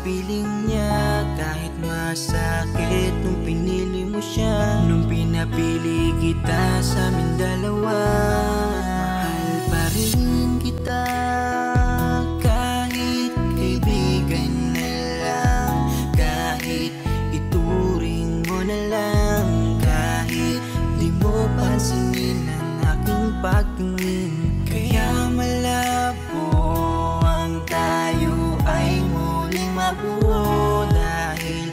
piling niya. Kahit masakit nung pinili mo siya, nung pinapili kita sa amin dalawa. Mahal pa rin kita kahit kaibigan na lang, kahit ituring mo na lang, kahit di mo pansinin ang aking pagtingin. Kaya malabo ang tayo ay muling mabuo, dahil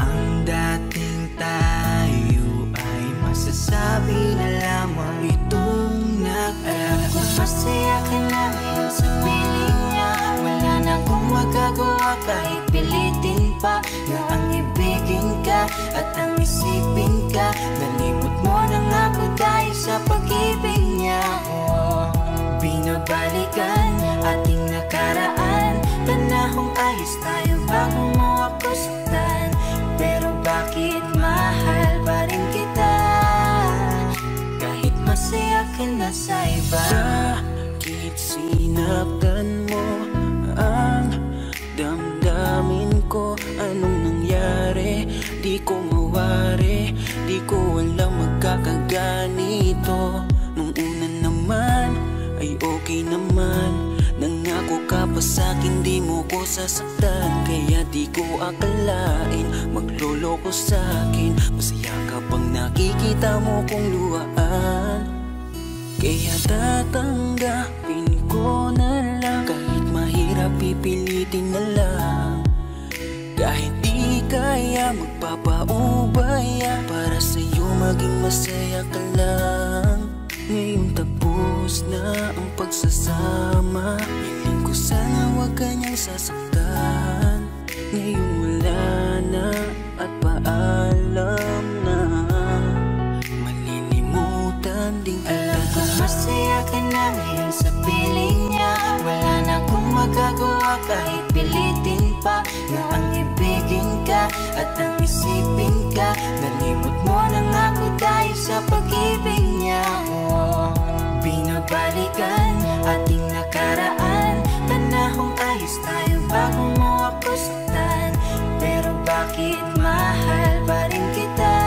ang dating tayo ay masasabi na lamang itong alam ko masaya ka na ngayon sa piling niya. Wala na akong magagawa kahit pilitin pa na ang ibigin ka at ang isipin ka. Nalimot mo na nga ako dahil sa pag-ibig niya. Binabalikan ating nakaraan, panahong ayos tayo bago mo ako saktan. Pero bakit mahal pa rin kita kahit masaya ka na sa iba? Bakit sinaktan mo ang damdamin ko? Anong nangyari? Di ko mawari, di ko alam magkakaganito. Nung una naman ay okay naman, nangako ka pa sa'kin di mo ko sasaktan. Kaya di ko akalain magloloko sa'kin. Masaya ka bang nakikita mo kong luhaan? Kaya tatanggapin ko na lang, kahit mahirap pipilitin na lang. Kahit di kaya magpapaubaya, para sa'yo maging masaya ka lang. Ngayong tapos na ang pagsasama, hiling ko sana huwag kanyang sasaktan. Ngayong wala na at paalam na, malilimutan din kita. Alam ko masaya ka na ngayon sa piling niya. Wala na akong magagawa kahit pilitin pa na ang ibigin ka at ang isipin ka. Nalimot mo na nga ako dahil sa pag-ibig niya. Binabalikan ating nakaraan, panahong ayos tayo bago mo ako saktan. Pero bakit mahal pa rin kita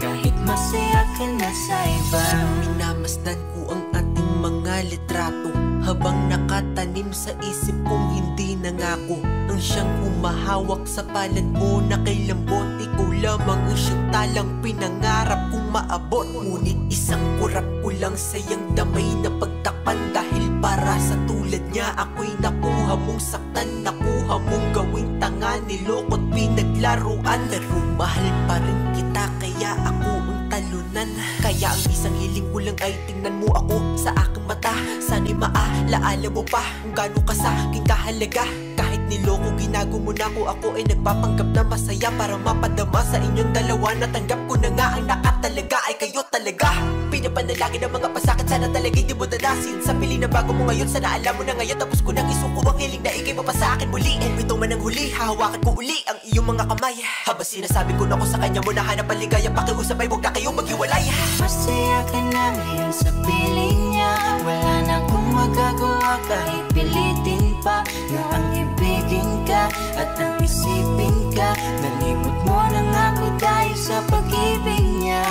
kahit masaya ka na sa iba? Minamasdan ko ang ating mga litrato, habang nakatanim sa isip kong hindi nangako. Ang siyang humahawak sa palad mo na kay lambot, ikaw lamang ang siyang talang pinangarap kong maabot. Ngunit isang kurap ko lang sayang damay na pagtakpan, dahil para sa tulad niya ako'y nakuha mong saktan. Nakuha mong gawing tanga, niloko't pinaglaruan. Pero mahal pa rin kita kaya ako ang talunan. Kaya ang isang hiling ko lang ay tingnan mo ako sa aking mata. Sana'y maalaala mo pa kung gaano ka sa aking kahalaga. Kahit niloko ginago mo na ako ay nagpapanggap na masaya para mapadama sa inyong dalawa. Natanggap ko na nga ang nakatalaga ay kayo talaga. Pinapanalangin ang mga pasakit, sana talaga'y di mo dadasin. Sa pili na bago mo ngayon, sana alam mo na ngayon. Tapos ko nang isuko ang hiling na ikay pa sa akin muli. Ito man ang huli, hahawakan ko uli ang iyong mga kamay. Habang sinasabi ko na ko sa kanya mo na hanap ang ligaya, pakiusap ay huwag na kayong maghiwalay. Masaya ka na ngayon sa piling niya. Wala na akong magagawa kahit pilitin pa na ang ibigin ka at ang isipin ka. Nalimot mo na nga ako dahil sa pag-ibig niya.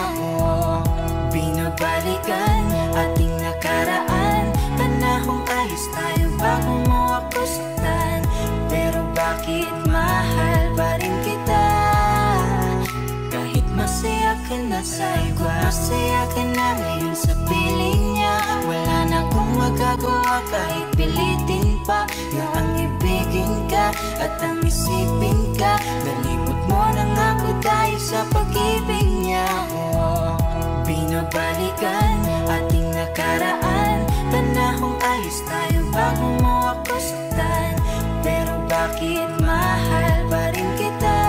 Binabalikan ating nakaraan, panahong ayos tayo bago mo ako saktan. Pero bakit mahal pa rin kita kahit masaya ka na sa iba? Masaya ka na ngayon sa piling niya. Wala na akong magagawa kahit pilitin pa na ang ibigin ka at ang isipin ka. Nalimot mo na nga ako dahil sa pag-ibig niya. Binabalikan ating nakaraan, panahong ayos tayo bago mo ako saktan. Pero bakit mahal pa rin kita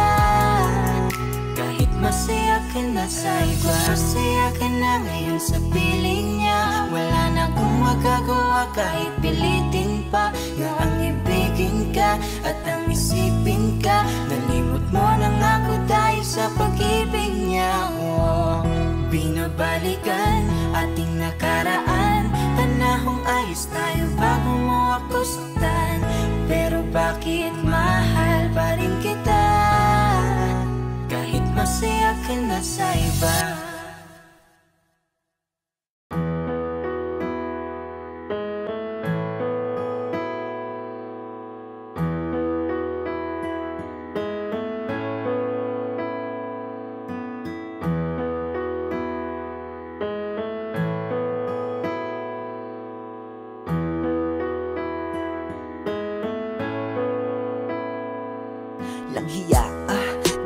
kahit masaya ka na sa iba? Masaya ka na ngayon sa piling niya. Wala na akong magagawa kahit pilitin pa na ang ibigin ka at ang isipin ka. Nalimot mo na nga ako dahil sa pag-ibig niya. Binabalikan ating nakaraan, panahong ayos tayo bago mo ako saktan. Pero bakit kasi akin na sa iba. Lang hiya,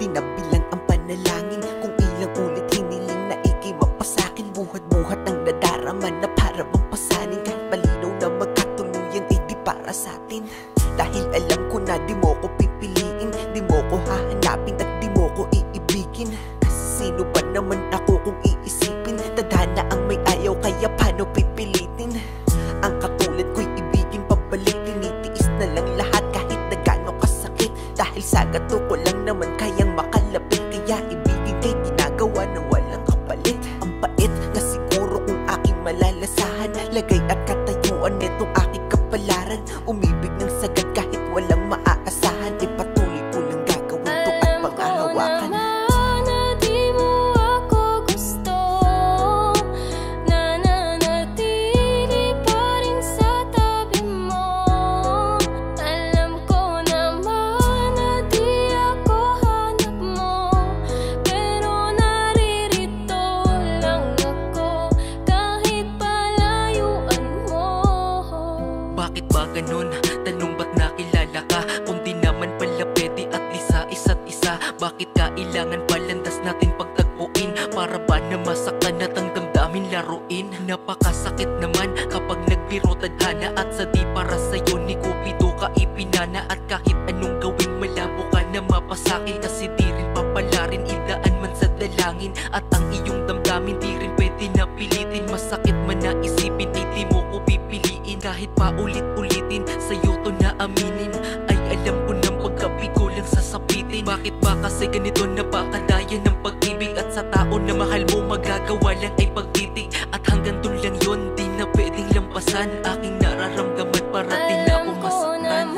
di nabilang ang panalangin. Kung ilang ulit hiniling na ikay mapasakin. Buhat-buhat ang nadarama na para bang pasanin. Kahit malinaw na magkatuluyan ay di para sa atin. Dahil alam ko na di mo ko pipiliin, di mo ko hahanapin at di mo ko iibigin. Kasi sino ba naman ako kung iisipin? Tadhana ang may ayaw kaya paano pipilitin? Ang katulad ko'y ibigin pabalik. Tinitiis na lang lahat kahit na gaano kasakit. Dahil sa gato ko lang naman kayang makalapit. Kaya ibigin kay ginagawa na walang kapalit. Ang pait na siguro kung aking malalasahan. Lagay at katayuan netong aking kapalaran. Umibig ng sagad kahit walang maaasahan. Ipatuloy ko lang gagawin to at panghahawakan. Bakit ba ganun? Tanong ba't nakilala ka? Kung di naman pala pwede at lisa isa't isa. Bakit kailangan palandas natin pagtagpuin? Para ba na masaktan at ang damdamin laruin? Napakasakit naman kapag nagbiro tadhana. At sa di para sa'yo ni Cupido ka ipinana. At kahit anong gawin malabo ka na mapasakin. Kasi di rin papalarin idaan man sa dalangin. At ang iyong damdamin di rin pwede na pilitin. Masakit man na isipin ay di mo ko pipiliin. Kahit pa ulit-ulitin sa'yo to na aminin. Ay alam ko nang pagkabigo lang sasapitin. Bakit ba kasi ganito napakadaya ng pag-ibig? At sa tao na mahal mo magagawa lang ay pagtitig. At hanggang dun lang yun di na pwedeng lampasan. Aking nararamdaman para di na ako masaktan.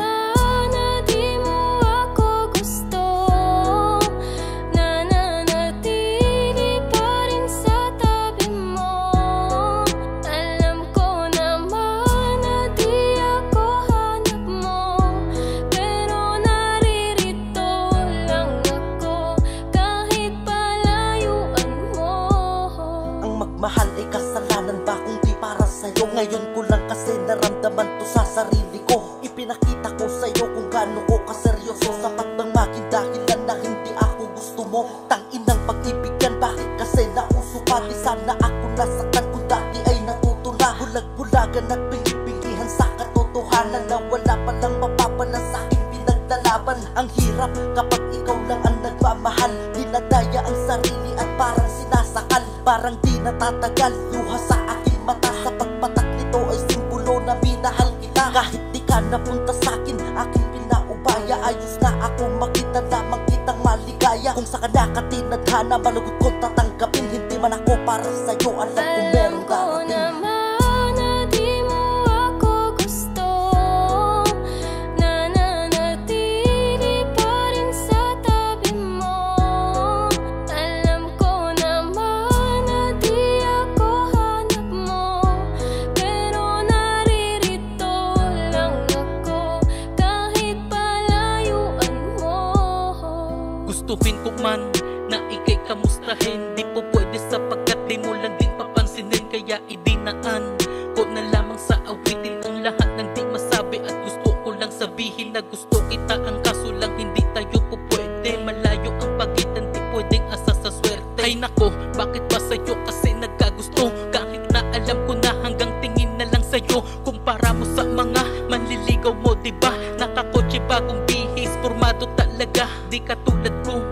Mahal ay kasalanan ba kung di para sa'yo? Ngayon ko lang kasi naramdaman to sa sarili ko. Ipinakita ko sa'yo kung gaano ko kaseryoso. Sapat bang maging dahilan na hindi ako gusto mo? Tanginang pag-ibig yan, bakit kasi nauso pa? Di sana ako nasaktan kung dati ay natuto na. Bulag-bulagan at pinipilihan sa katotohanan na wala palang mapapala sa aking pinaglalaban. Ang hirap kapag ikaw lang ang nagmamahal. Dinadaya ang sarili at parang sinasakal. Parang di natatagal, luha sa aking mata. Sa pagpatak nito ay simbolo na minahal kita. Kahit di ka napunta sa'kin, aking pinaubaya. Ayos na ako makita lamang kitang maligaya. Kung sa kanya ka tinadhana, malugod ko tatanggapin. Hindi man ako para sa'yo, alam ko merong darating. Gustuhin ko man na ikay kamustahin. Di po pwede sapagkat di mo lang din papansinin. Kaya idinaan ko na lamang sa awitin ang lahat ng di masabi. At gusto ko lang sabihin na gusto kita. Ang kaso lang hindi tayo po pwede. Malayo ang pagitan, di pwedeng asa sa swerte. Ay nako, bakit ba sa'yo kasi nagkagusto? Kahit na alam ko na hanggang tingin na lang sa'yo. Kumpara mo sa mga manliligaw mo, diba? Nakakotse bagong bihis, formado talaga. Di katulad ko,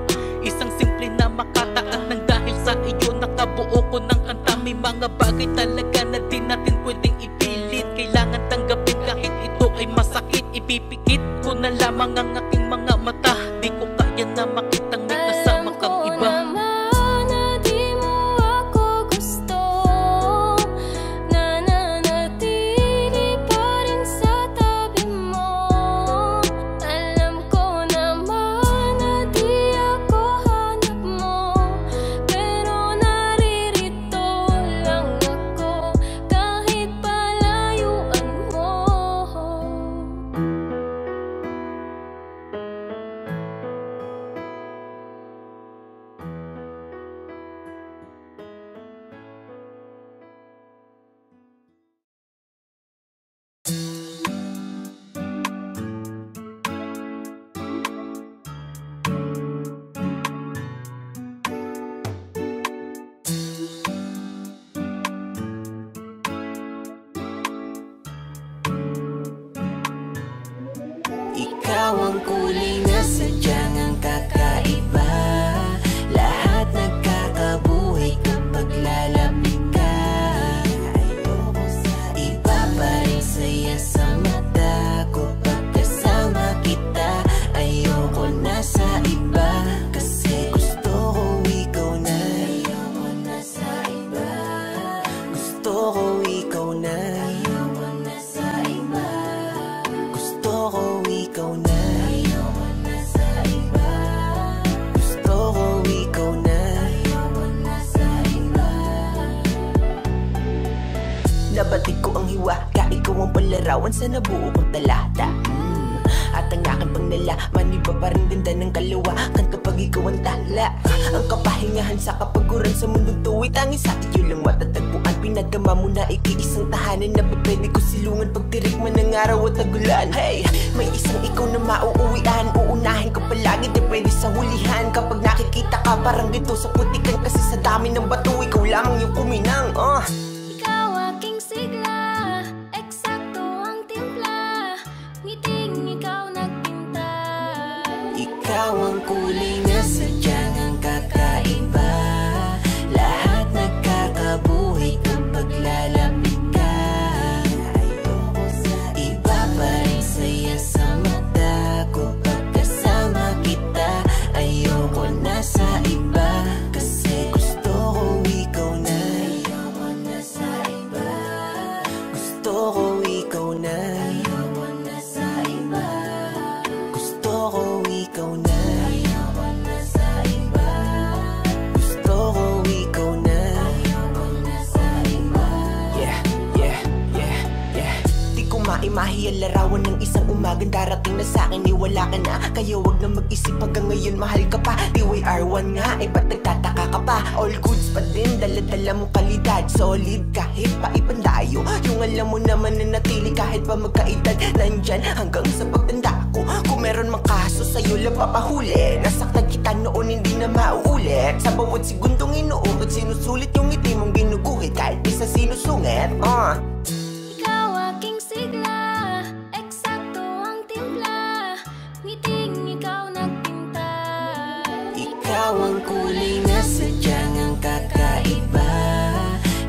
isang simple na makataan. Nang dahil sa iyo nakabuo ko ng kanta. May mga bagay talaga na di natin pwedeng ipilit. Kailangan tanggapin kahit ito ay masakit. Ipipikit ko na lamang ang aking mga mata. Di ko kaya na makitang may kasama kang iba. Alam ko naman na di ako hanap mo. ang palarawan sa nabuo kong talata. At ang aking pangnalaman, iba pa rin ganda ng kalawakan kapag ikaw ang tala. Ang kapahingahan sa kapaguran sa mundong tuwi, tanging sa iyo lang matatagpuan. Pinagama mo na ikiisang tahanan na pwede ko silungan pagtirik man ng araw at tagulan. Hey, may isang ikaw na mauuwian, uunahin ko palagi, di pwede sa hulihan. Kapag nakikita ka parang dito sa putikan, kasi sa dami ng bato ikaw lamang yung kuminang. Ikaw aking sigla, eksakto ang timpla, ngiting ikaw nagpinta. Ikaw ang kulay na sadyang ang kakaiba, lahat nagkakabuhay kapag lalapit ka. Iba pa rin saya sa mata kapag kasama kita. Ayoko na sa iba, kasi gusto ko ikaw na. Ayoko na sa iba, gusto ko ikaw na. Ayoko na sa iba, gusto ko ikaw na. Ayoko na sa iba, gusto ko ikaw na. Ayoko na sa iba. Yeah, yeah, yeah, yeah. Di ko maimahi ang larawan ng isang umagang darating na sa'kin, wala ka na. Kaya wag na mag-isip hanggang ngayon mahal ka pa. DYR1 nga, ba't nagtataka ka pa? All goods pa din, dala-dala mo kalidad. Solid kahit pa ipandayo, yung alam mo naman na natili kahit pa magkaedad. Nandyan hanggang sa pagtanda ko, kung meron mang kaso sa'yo lang papahuli. Nasaktan kita noon, hindi na mauulit. Sa bawat segundong inuugot, sinusulit yung ngiti mong ginuguhit kahit di sa sinusungit. Ikaw aking sigla, eksakto ang timpla, ngiting ikaw nagpinta. Ikaw ang kulay na sadyang ang kakaiba,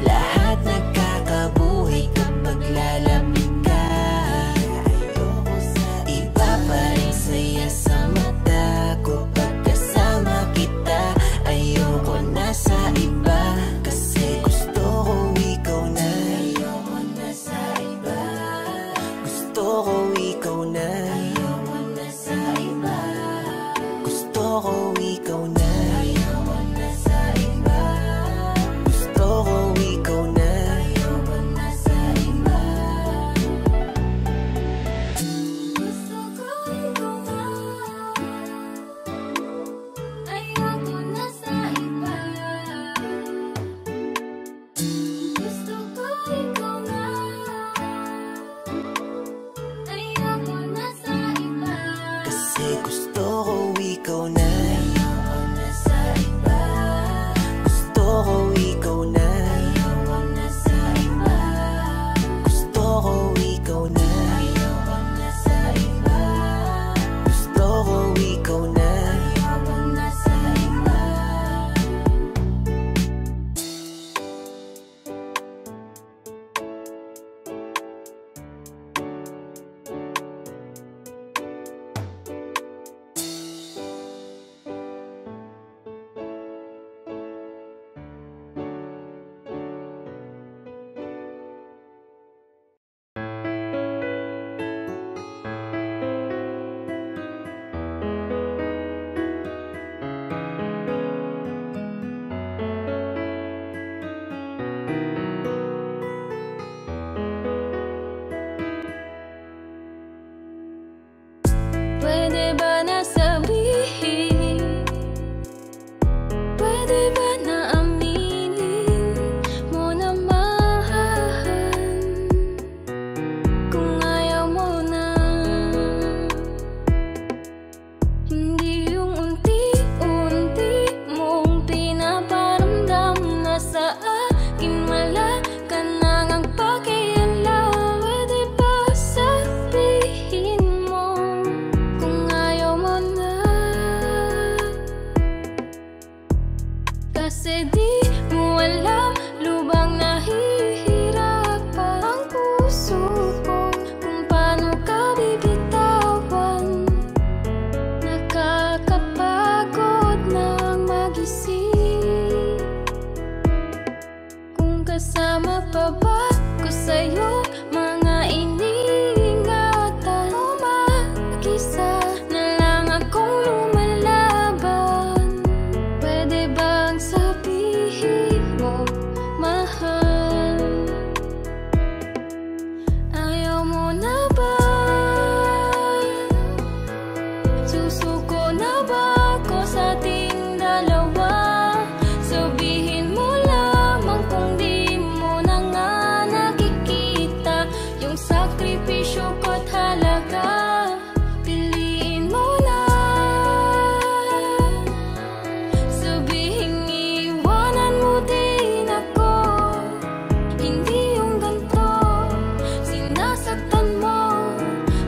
lahat nagkakabuhay kapag lalapit ka. Iba pa rin saya sa mata kapag kasama kita. Ayoko na sa iba, kasi gusto ko ikaw na. Ayoko na sa iba, gusto ko ikaw na. Ayoko na sa iba, gusto ko ikaw na. Ayoko na sa iba, gusto ko ikaw na. Ayoko na sa iba, Gusto ko ikaw na. Ayoko na sa iba. Gusto ko ikaw na. Ayoko na sa sakripisyo ko't halaga, piliin mo na. Sabihing iwanan mo din ako, hindi yung ganito, sinasaktan mo.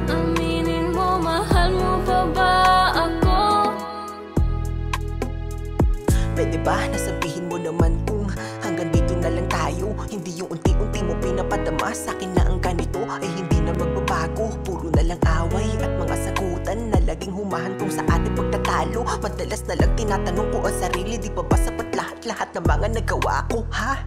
Aminin mo, mahal mo pa ba ako? Pwede ba nasabihin mo naman kung hanggang dito na lang tayo? Hindi yung unti-unti mo pinapadama sa'kin na ang ganito ay hindi na magbabago. Puro na lang away at mga sagutan na laging humahantong sa ating pagtatalo. Madalas na lang tinatanong ko ang sarili, di pa ba sapat lahat ng mga nagawa ko, ha?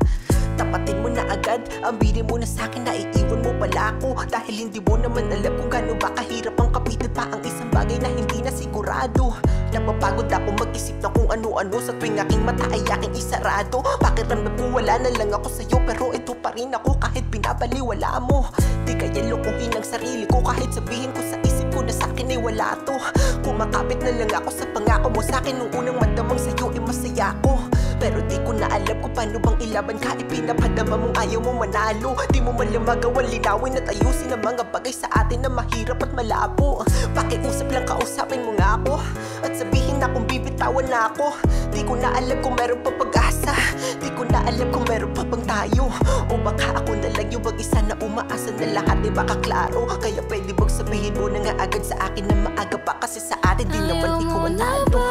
Tapatin mo na agad, aminin mo na sa'kin na iiwan mo pala ako. Dahil hindi mo naman alam kung gaano ba kahirap ang kapitan pa ang isang bagay na hindi na sigurado. Napapagod ako mag-isip na kung ano-ano sa tuwing aking mata ay aking isarado. Pakiramdam ko wala na lang ako sa'yo, pero ito pa rin ako kahit pinabaliwala mo. Di kaya lokohin ang sarili ko kahit sabihin ko sa isip ko na sa'kin ay wala to. Kumakapit na lang ako sa pangako mo sa'kin nung unang madamang sa'yo ay masaya ko. Pero di ko na alam kung paano bang ilaban ka. Ipinapadama mong ayaw mo manalo. Di mo man lang magawa linawin at ayusin ang mga bagay sa atin na mahirap at malabo. Pakiusap lang, kausapin mo nga ako at sabihin na kung bibitawan na ako. Di ko na alam kung meron pa pag-asa, di ko na alam kung meron pa bang tayo. O baka ako na lang yung mag-isa na umaasa na lahat ay baka klaro. Kaya pwede bang sabihin mo na nga agad sa akin na maaga pa, kasi sa atin di naman ikaw ang talo.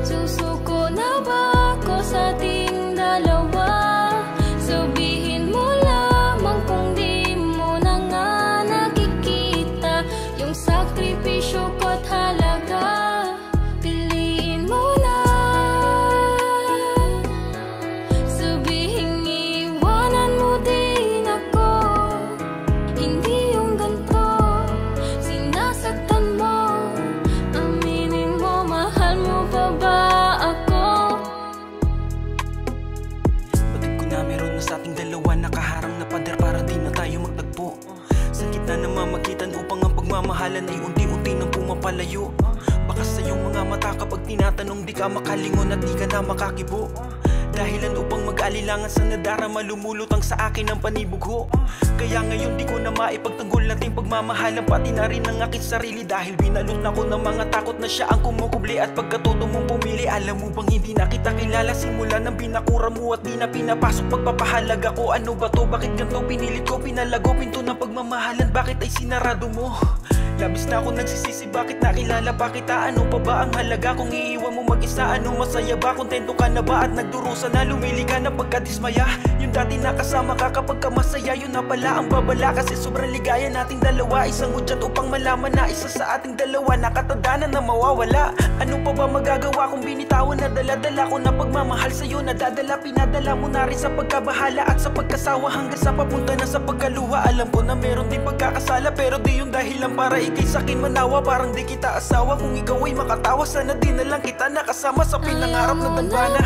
Susuko na ba ako sa ating dalawa? Sabihin mo lamang kung di mo na nga nakikita yung sakripisyo ko't halaga, piliin mo na. Sabihing iwanan mo din ako, hindi yung ganito, sinasaktan mo. Aminin mo, mahal mo pa ba ako? Batid ko na meron na sa ating dalawa nakaharang na pader para di na tayo magtagpo. Sa gitna na mamagitan upang ang pagmamahalan ay unti-unti nang pumapalayo. Baka sa iyong mga mata kapag tinatanong di ka makalingon at di ka na makakibo. Dahilan upang mag-alilangan sa nadarama, lumulutang sa akin ang panibugho. Kaya ngayon di ko na maipagtanggol nating pagmamahalan, pati na rin ang aking sarili. Dahil binalot na ko ng mga takot na siya ang kumukubli. At pagkatuto mong pumili, alam mo bang hindi na kita kilala simula nang binakura mo at di na pinapasok pagpapahalaga ko. Ano ba to? Bakit ganito pinilit ko? Pinalago pinto ng pagmamahalan, bakit ay sinarado mo? Labis na ako nagsisisi, bakit nakilala pa kita? Ano pa ba ang halaga kung iiwan mo mag-isa? Ano masaya ba? Kontento ka na ba? At nagdurusa na lumili ka na pagkadismaya? Yung dati nakasama ka kapag ka masaya, yun na pala ang babala. Kasi sobrang ligaya nating dalawa, isang hudyat upang malaman na isa sa ating dalawa nakatadanan na mawawala. Ano pa ba magagawa kung binitawan na dala-dala ko na pagmamahal sa'yo? Nadadala, pinadala mo na rin sa pagkabahala at sa pagkasawa hanggang sa papunta na sa pagkaluha. Alam ko na meron din pagkakasala, pero di yung dahilan para ikay sa'kin manawa. Parang di kita asawa, kung ikaw ay makatawa, sana di na lang kita nakasama sa pinangarap na dambana.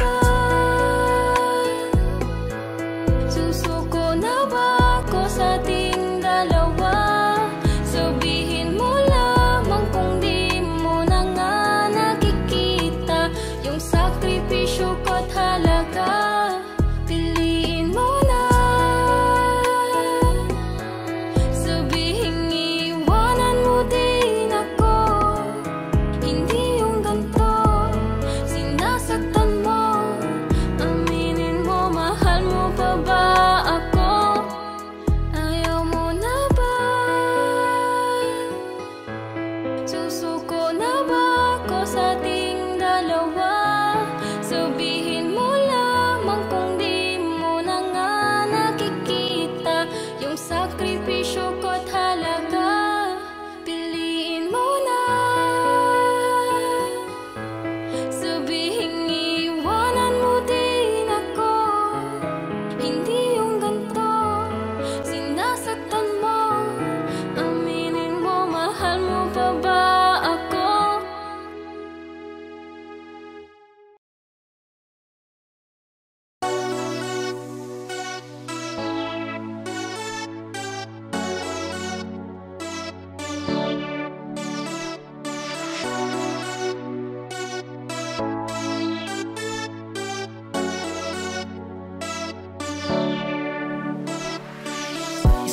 Susuko na ba ako sa ating dalawa? Sabihin mo lamang kung di mo na nga nakikita yung sakripisyo ko't halaga, piliin mo na. Sabihing iwanan mo din ako, hindi yung ganito, sinasaktan mo.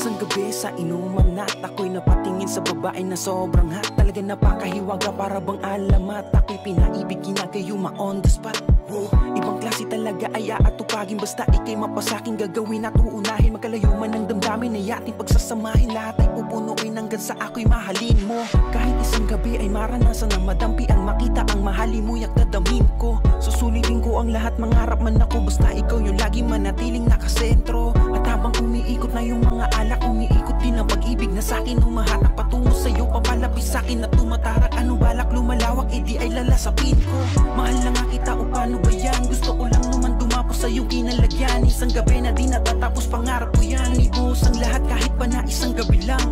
Isang gabi sa inuman at ako'y napatingin sa babae na sobrang hot. Talaga napakahiwaga para bang alamat. Ako'y pinaibig, ginagayuma on the spot. Ibang klase talaga ay aatupagin. Basta ikay mapasaking gagawin at uunahin. Magkalayuman ng damdamin ay ating pagsasamahin. Lahat ay pupunuin hanggang sa ako'y mahalin mo. Kahit isang gabi ay maranasan ng madampian. Makita ang mahalin mo, yak dadamin ko. Susulitin ko ang lahat, mangarap man ako. Basta ikaw yung lagi manatiling nakasentro. At habang umiikot na yung mga alak, umiikot din ang pag-ibig na sa'kin. Humahatak patungo sa'yo, papalapis sa'kin na tumatarak. Anong balak lumalawak, edi ay lalasapin ko. Mahal na nga kita o paano ba yan? Gusto ko lang naman dumapos sa iyong kinalagyan. Isang gabi na di natatapos, pangarap ko yan. Ibuhos ang lahat kahit pa na isang gabi lang.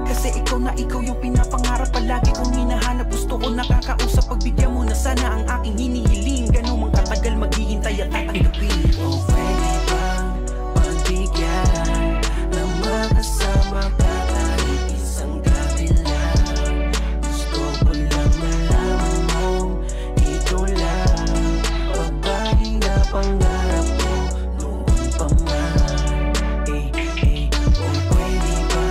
Kasi ikaw na ikaw yung pinapangarap. Palagi kong hinahanap, gusto ko nakakausap. Pagbigyan mo na sana ang aking hinihiling. Ganun mang katagal maghihintay at tatanggapin. Oh, pwede bang pagbigyan na makasama ka kahit isang gabi lang? Gusto ko lang malaman mo, ikaw lang babae na pangarap ko noon pa man. Oh, pwede ba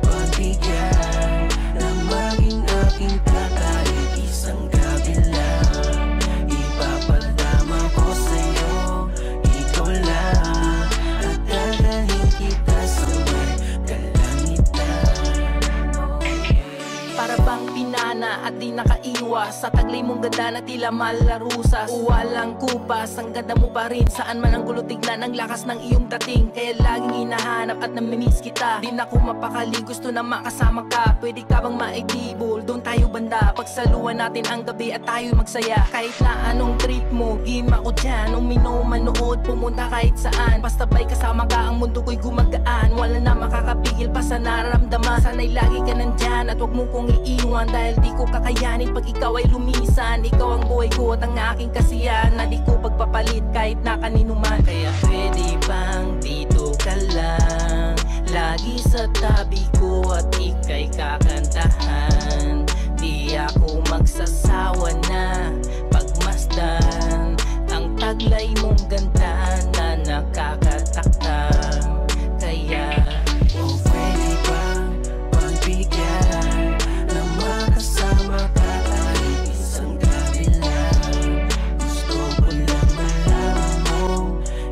pagbigyan na maging aking ka kahit isang gabi lang? Ipapadama ko sa'yo, ikaw lang, at dadalhin kita sa may kalangitan. Para bang pinana at di nakaiwas sa taglay mong ganda na tila malarusas. Walang kupas, ang ganda mo pa rin. Saan man ang gulo tignan ang lakas ng iyong dating. Kaya laging hinahanap at namimiss kita. Di na ko mapakali, gusto na makasama ka. Pwede ka bang maitibol, doon tayo banda. Pagsaluhan natin ang gabi at tayo magsaya. Kahit na anong trip mo, game ako dyan. Uminom, manood, pumunta kahit saan. Basta bay kasama ka, ang mundo ko'y gumagaan. Wala na makakapigil pa sa nararamdaman. Sana'y lagi ka nandyan at wag mo kong iiwan. Dahil di ko kakayanin pag ikaw ay lumisan. Ikaw ang buhay ko at ang aking kasiyahan na di ko pagpapalit kahit na kanino man. Kaya pwede bang dito ka lang, lagi sa tabi ko at ika'y kakantahan. Di ako magsasawa na pagmasdan ang taglay mong ganda na nakakatakam. Kaya oh, pwede bang pagbigyan na makasama ka kahit isang gabi lang? Gusto ko lang malaman mo,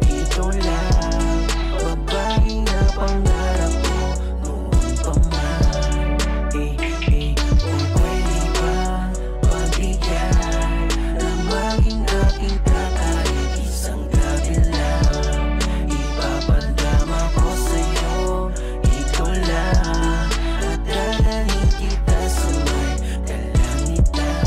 ikaw lang babae na pangarap ko noon pa man. Oh, pwede bang pagbigyan na maging aking ka kahit isang gabi lang? Ipapadama ko sa'yo, ikaw lang, at dadalhin kita sa may kalangitan.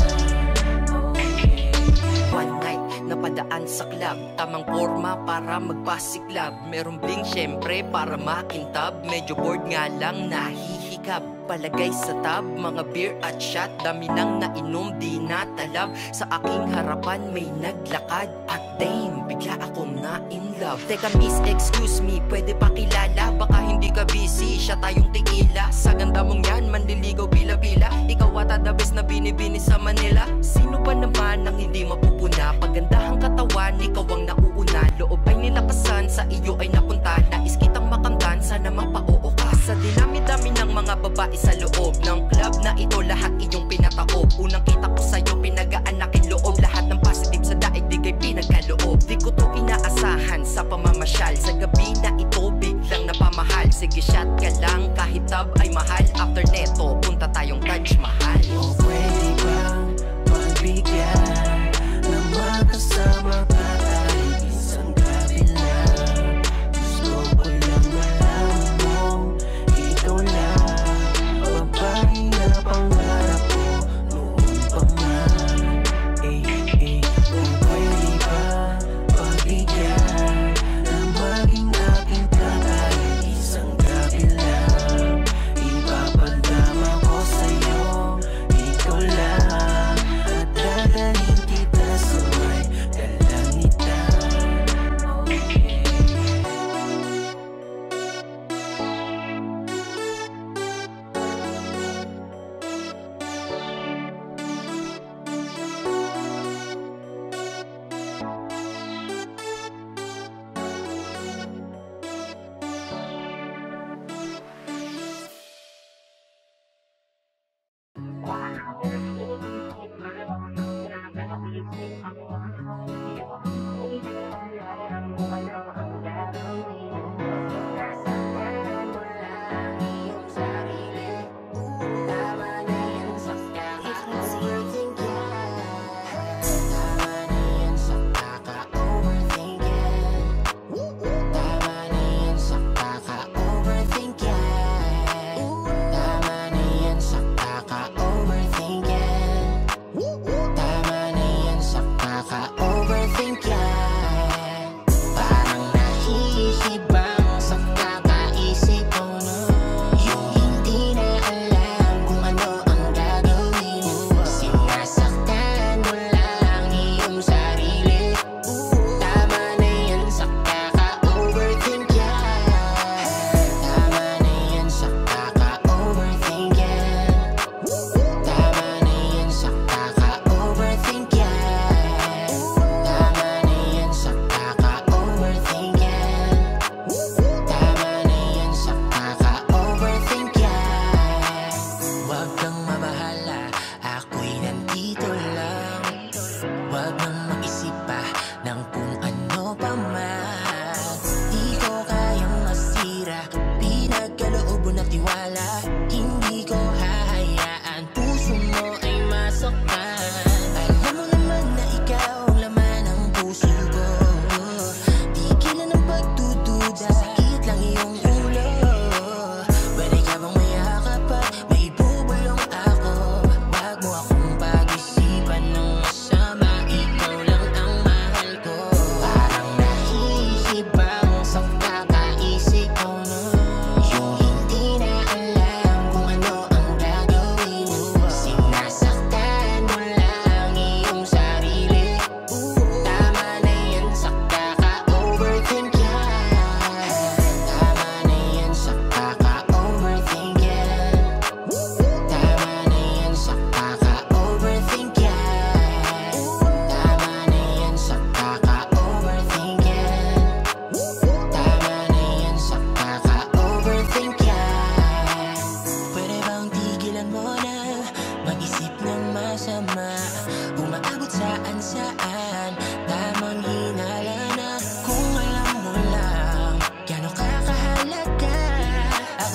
one night napadaan sa club, tamang forma para magpasiklab. Merong bling syempre para makintab. Medyo bored nga lang, nahihikab. Palagay sa tab, mga beer at shot. Dami nang nainom, di natalab. Sa aking harapan may naglakad. At damn, bigla akong na-in love. Teka miss, excuse me, pwede pakilala? Baka hindi ka busy, siya tayong tequila. Sa ganda mong yan, manliligaw bila-bila. Ikaw ata the best na binibini sa Manila. Sino ba naman ang hindi mapupuna? Pagandahang katawan, ikaw ang nauuna. Loob ay nilakasan, sa iyo ay napunta. Nais kitang makamtan, sana mapauo ka. Sa dinami-dami ng mga babae sa loob ng club na ito, lahat iyong pinataob. Unang kita ko sa'yo, pinagaan-aking loob. Lahat ng positive sa daig, di kay pinagkaloob. Di ko to inaasahan sa pamamasyal. Sa gabi na ito, biglang napamahal. Sige shot ka lang, kahit tab ay mahal. After neto, punta tayong Taj Mahal. Oh, pwede bang pagbigyan na makasama ka kahit isang gabi lang? Gusto ko lang malaman mo, ikaw lang babae na pangarap ko noon pa man. Oh, pwede ba pagbigyan na maging aking ka kahit isang gabi lang? Iba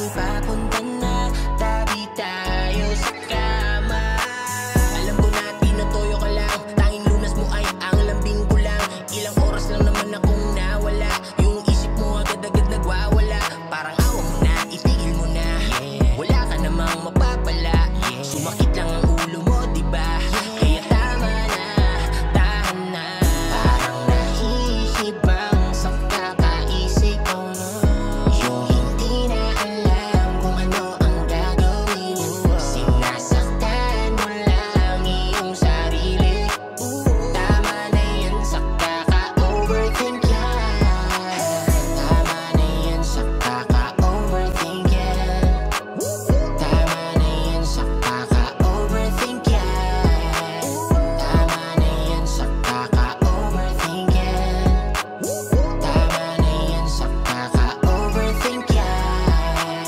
ako'y papunta na, tabi tayo sa kama. Alam ko na tinutuyo ka lang, tanging lunas mo ay ang lambing ko lang. Ilang oras lang naman akong nawala, yung isip mo agad-agad nagwawala. Parang awa mo na, itigil mo na, wala ka namang mapapala. Sumakit lang ang ulo mo, diba? Kaya tama na, tahan na. Parang nahihibang sa kakaisip ko na, yung hindi na alam kung ano ang gagawin mo. Sinasaktan mo lang iyong sarili. Tama na yan sa kaka-overthink yan. Tama na yan sa kaka-overthink yan. Tama na yan sa kaka-overthink yan. Tama na yan sa kaka-overthink yan. Tama na yan sa kaka-overthink yan.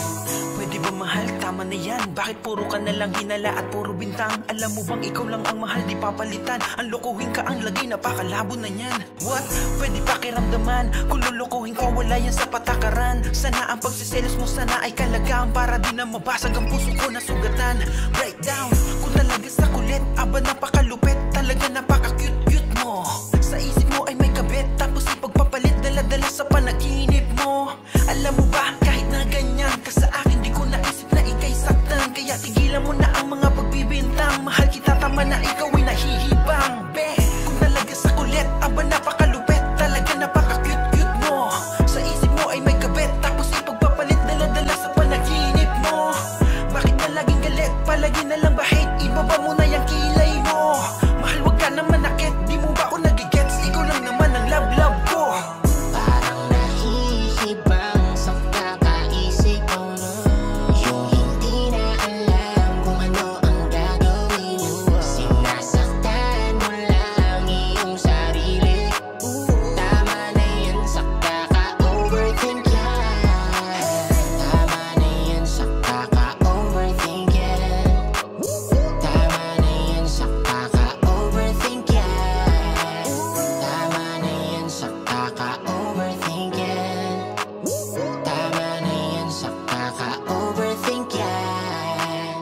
Pwede ba mahal? Tama na yan. Bakit puro ka na lang hinala at puro bintang? Alam mo bang ikaw lang ang mahal, di papalitan. Ang lokohin ka ang lagay, napakalabo na yan. What? Pwede pakiramdaman? Kung lulukuhin ko, wala yan sa patakaran. Sana ang pagsiselos mo sana ay kalagaan, para di na mabasag ang puso ko na sugatan. Breakdown, kung talaga sa kulit, aba napakalupit, talaga napaka-cute-cute mo. Sa isip mo ay may kabit, tapos ipagpapalit, dala-dala sa panaginip mo. Alam mo ba, kahit na ganyan ka sa akin, di ko naisip na ika'y saktan. Kaya tigilan mo na ang mga pagbibintang. Mahal kita, tama na ikaw ay nahihibang. Be, kung talaga sa kulit, aba napakalupit, talaga napaka-cute-cute mo. Sa isip mo ay may kabit, tapos ipagpapalit, dala-dala sa panaginip mo. Bakit na laging galit, palagi na lang ba hate? Ibaba mo na yung kilay mo. Mahal, wag ka naman nakit, di mo ba ako nagigets? Ikaw lang naman ang love-love ko. Parang nahihibang sa kakaisip ko na, yung hindi na alam kung ano ang gagawin mo. Sinasaktan mo lang iyong sarili. Tama na yan sa kaka-overthink yan. Tama na yan sa kaka-overthink yan. Tama na yan sa kaka-overthink yan. Tama na yan sa kaka-overthink yan. Tama na yan sa kaka-overthink yan.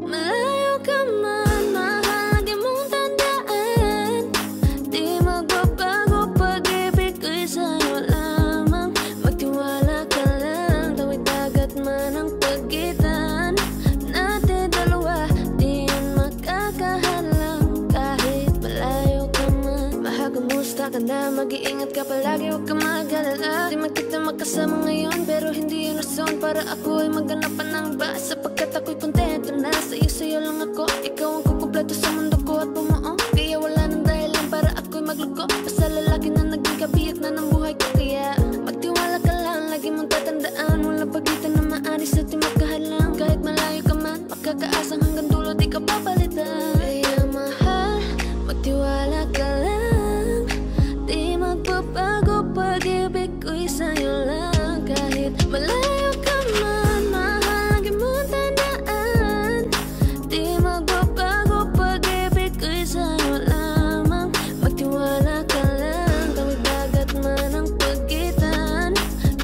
Malayo ka man, mahal, lagi mong tandaan. Di magbabago, pag-ibig ko'y sa'yo lamang. Magtiwala ka lang, tawid dagat man ang pagitan natin dalawa, di yan makakahalang. Kahit malayo ka man, mahal, kumusta ka na? Mag-iingat ka palagi, huwag ka mag-alala. Di man kita magkasama ngayon, pero hindi yun rason para ako ay magganapan ng iba. Sapagkat ako'y kontento na sa'yo lang ako. Ikaw ang kukumpleto sa mundo ko at bumuo. Kaya wala nang dahilan para ako'y magluko. Basta lalaki na naging kabiyak na ng buhay ko. Kaya magtiwala ka lang, lagi mong tatandaan. Walang pagitan na maaris at di magkahalang. Kahit malayo ka man, makakaasang hanggang dulo di ka papalitan. Kaya mahal, magtiwala ka lang. Di magbabago, pag-ibig ko'y sa'yo lang. Kahit malayo ka man, mahal, lagi mong tandaan. Di magbabago, pag-ibig ko'y sa'yo lamang. Magtiwala ka lang, tawid dagat man ang pagitan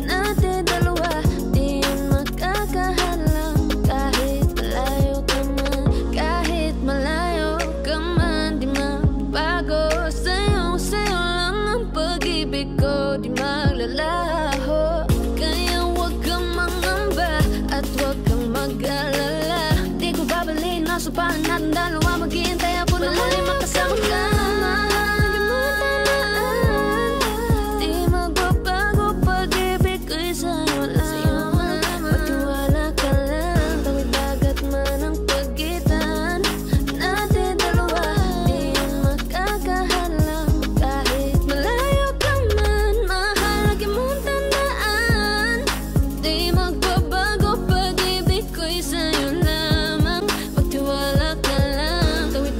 natin dalawa, di yan makakahalang. Kahit malayo ka man, kahit malayo ka man, di magbago. Sa'yo lang ang pag-ibig ko, di maglalaho. Kaya huwag kang mangamba at huwag kang mag-alala. Di ko babalik, nasa palan natin dalawa. Maghihintay ako na muli makasama ka. Mahal, lagi mong tandaan. Di magbabago, pag-ibig ko'y sa'yo lamang. Magtiwala ka lang, tawid dagat man ang pagitan natin dalawa, di yan makakahalang. Kahit malayo ka man, mahal, lagi mong tandaan. Di magbabago, pag-ibig ko'y sa'yo lamang. Magtiwala ka lang, tawid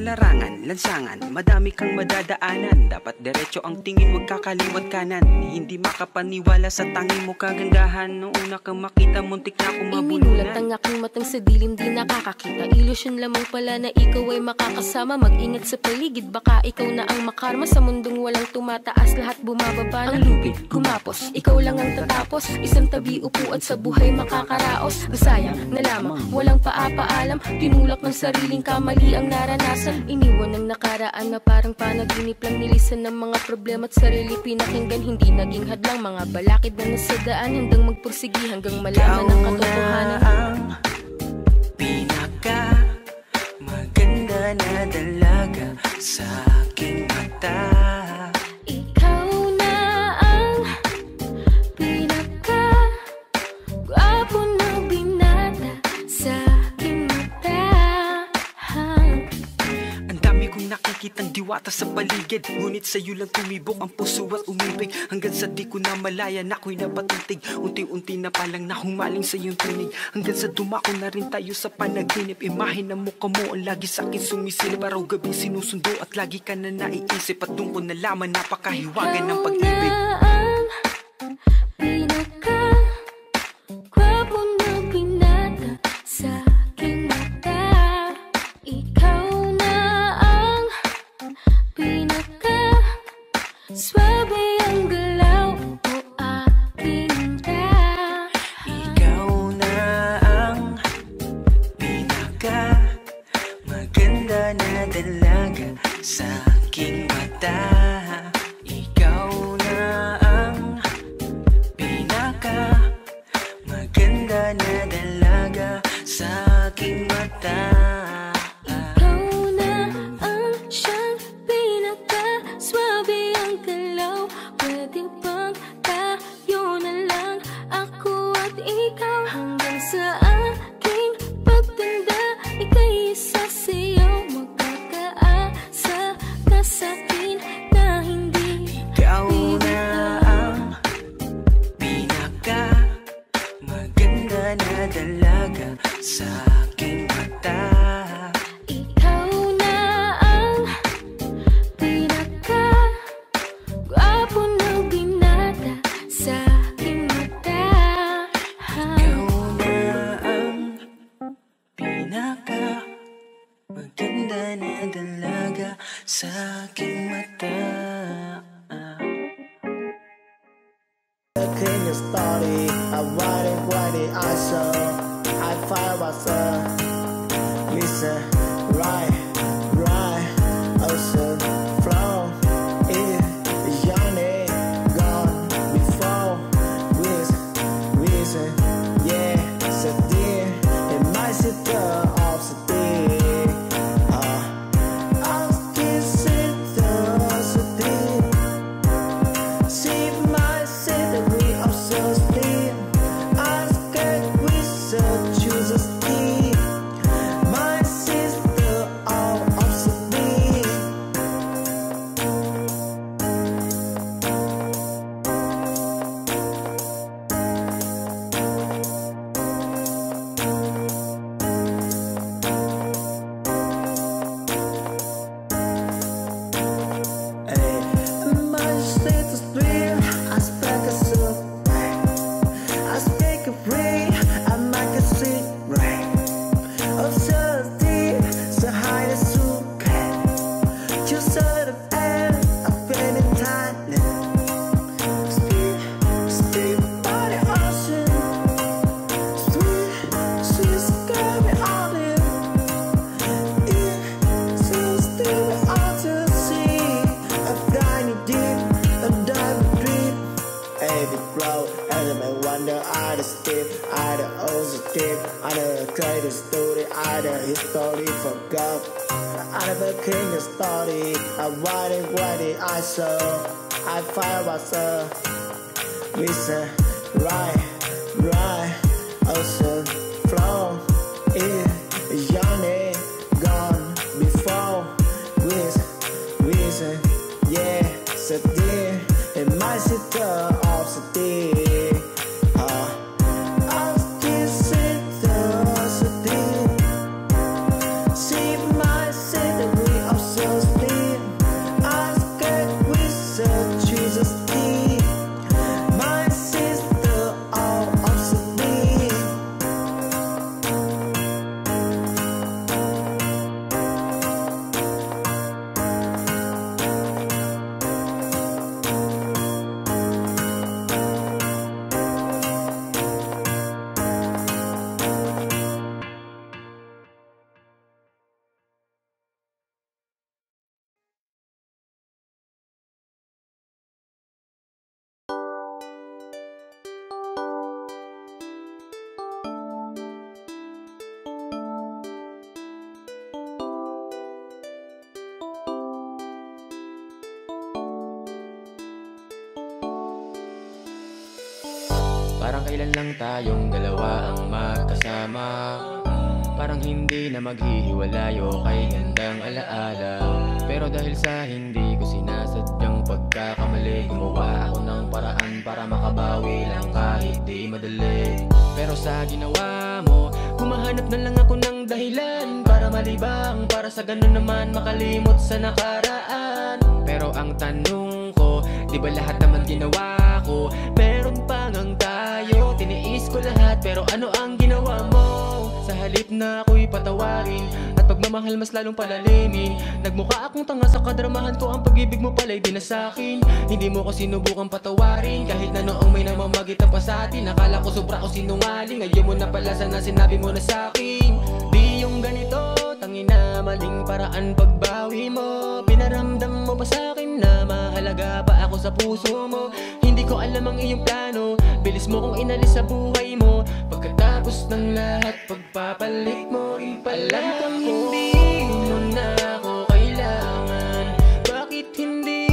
larangan, lansangan, madami kang madadaanan. Dapat diretso ang tingin, wag kakaliwat kanan. Hindi makapaniwala sa tangi mo kagandahan. Nung una kang makita, muntik na akong mabulunan. Iminulat ang aking matang sa dilim, di nakakakita. Ilusyon lamang pala na ikaw ay makakasama. Mag-ingat sa paligid, baka ikaw na ang makarma. Sa mundong walang tumataas, lahat bumababa. Ang lupit, gumapos, ikaw lang ang tatapos. Isang tabi upo at sa buhay makakaraos. Sayang na lamang, walang paapaalam. Tinulak ng sariling kamali ang naranasan. Iniwan ng nakaraan na parang panaginip lang. Nilisan ng mga problema at sarili pinakinggan. Hindi naging hadlang, mga balakid na nasa daan. Hanggang magpursigi, hanggang malaman ang katotohanan. ang pinaka maganda na dalaga sa aking mata. Ikaw na ang pinaka gwapo na binata sa aking mata. Ang dami kong nakikitang diwata sa paligid, ngunit sa'yo lang tumibok ang puso at umibig. Hanggang sa di ko na malaya na ako'y napatutig. Unti-unti na palang nahumaling sa iyong tunig. Hanggang sa dumako na rin tayo sa panaginip. Imahe na mukha mo ang lagi sa'kin sumisilip. Araw gabi sinusundo at lagi ka na naiisip. At doon ko nalaman napakahiwagan ng pag-ibig. Ikaw na ang pinaka gwapo na binata sa aking mata. Ikaw na ang pinaka swabe ang galaw o aking ta. Ikaw na ang pinaka maganda na dalaga sa aking mata. Ikaw na ang pinaka maganda na dalaga sa aking mata. Ikaw na ang siyang pinaka swabe ang galaw. Pwede bang tayo na lang, ako at ikaw? Hanggang sa aking pagtanda, ika'y isa sa'yo. Magkakaasa ka sa'kin na hindi Ikaw na ang pinaka maganda na dalaga sa aking mata. Ikaw na ang pinaka gwapo na binata sa aking mata. Ikaw na ang pinaka maganda na dalaga sa aking mata. Can you study? I want it, I saw. I find myself. Listen, right, ocean, flow. It is journey, gone before. Reason, yeah, so dear. It might sit there off so dear. I'll kiss it there so dear. See my scenery of so steep. I'm scared we should choose a steep. My sister all of so deep. My status real, I speak a soup. I speak a free, I make a sweet rain. Oh, so deep, so high the soup. Just sort of air, I'm feeling tight. Steep by the ocean. Sweet, scary olive. Yeah, so still out to sea. A tiny deep, a diamond dream. Every grow, element wonder, I the steep, I the ocean deep, I the greatest story, I the history forgot. I never king the story, I want it, I saw. I find myself. Listen, right, ocean, flow. It is journey, gone before. Reason, yeah, so dear. It might sit there off so dear. I'll kiss it there so dear. See my scenery Parang kailan lang tayong dalawa ang magkasama. Parang hindi na maghihiwalayo kay gandang alaala. Pero dahil sa hindi ko sinasadyang pagkakamali, gumawa ako ng paraan para makabawi lang kahit di madali. Pero sa ginawa mo, humahanap na lang ako ng dahilan para malibang, para sa ganun naman makalimot sa nakaraan. Pero ang tanong ko, di ba lahat naman ginawa ko? Meron pa ngang tayo, tiniis ko lahat, pero ano ang ginawa mo? Sa halip na ako'y patawarin at pagmamahal mas lalong palalimin, nagmukha akong tanga sa kadramahan ko. Ang pag-ibig mo pala'y di na sa'kin. Hindi mo ko sinubukang patawarin kahit na noong may namamagitan pa sa atin. Akala ko sobra ko sinungaling, ngayon mo na pala sana sinabi mo na sa'kin. Di yung ganito, tangina maling paraan pagbawi mo. Pinaramdam mo pa sa'kin na mahalaga pa ako sa puso mo. Hindi ko alam ang iyong plano, bilis mo kong inalis sa buhay mo. Pagkatapos ng lahat, pagpapalit mo rin pala. Alam kong hindi mo na ako kailangan. Bakit hindi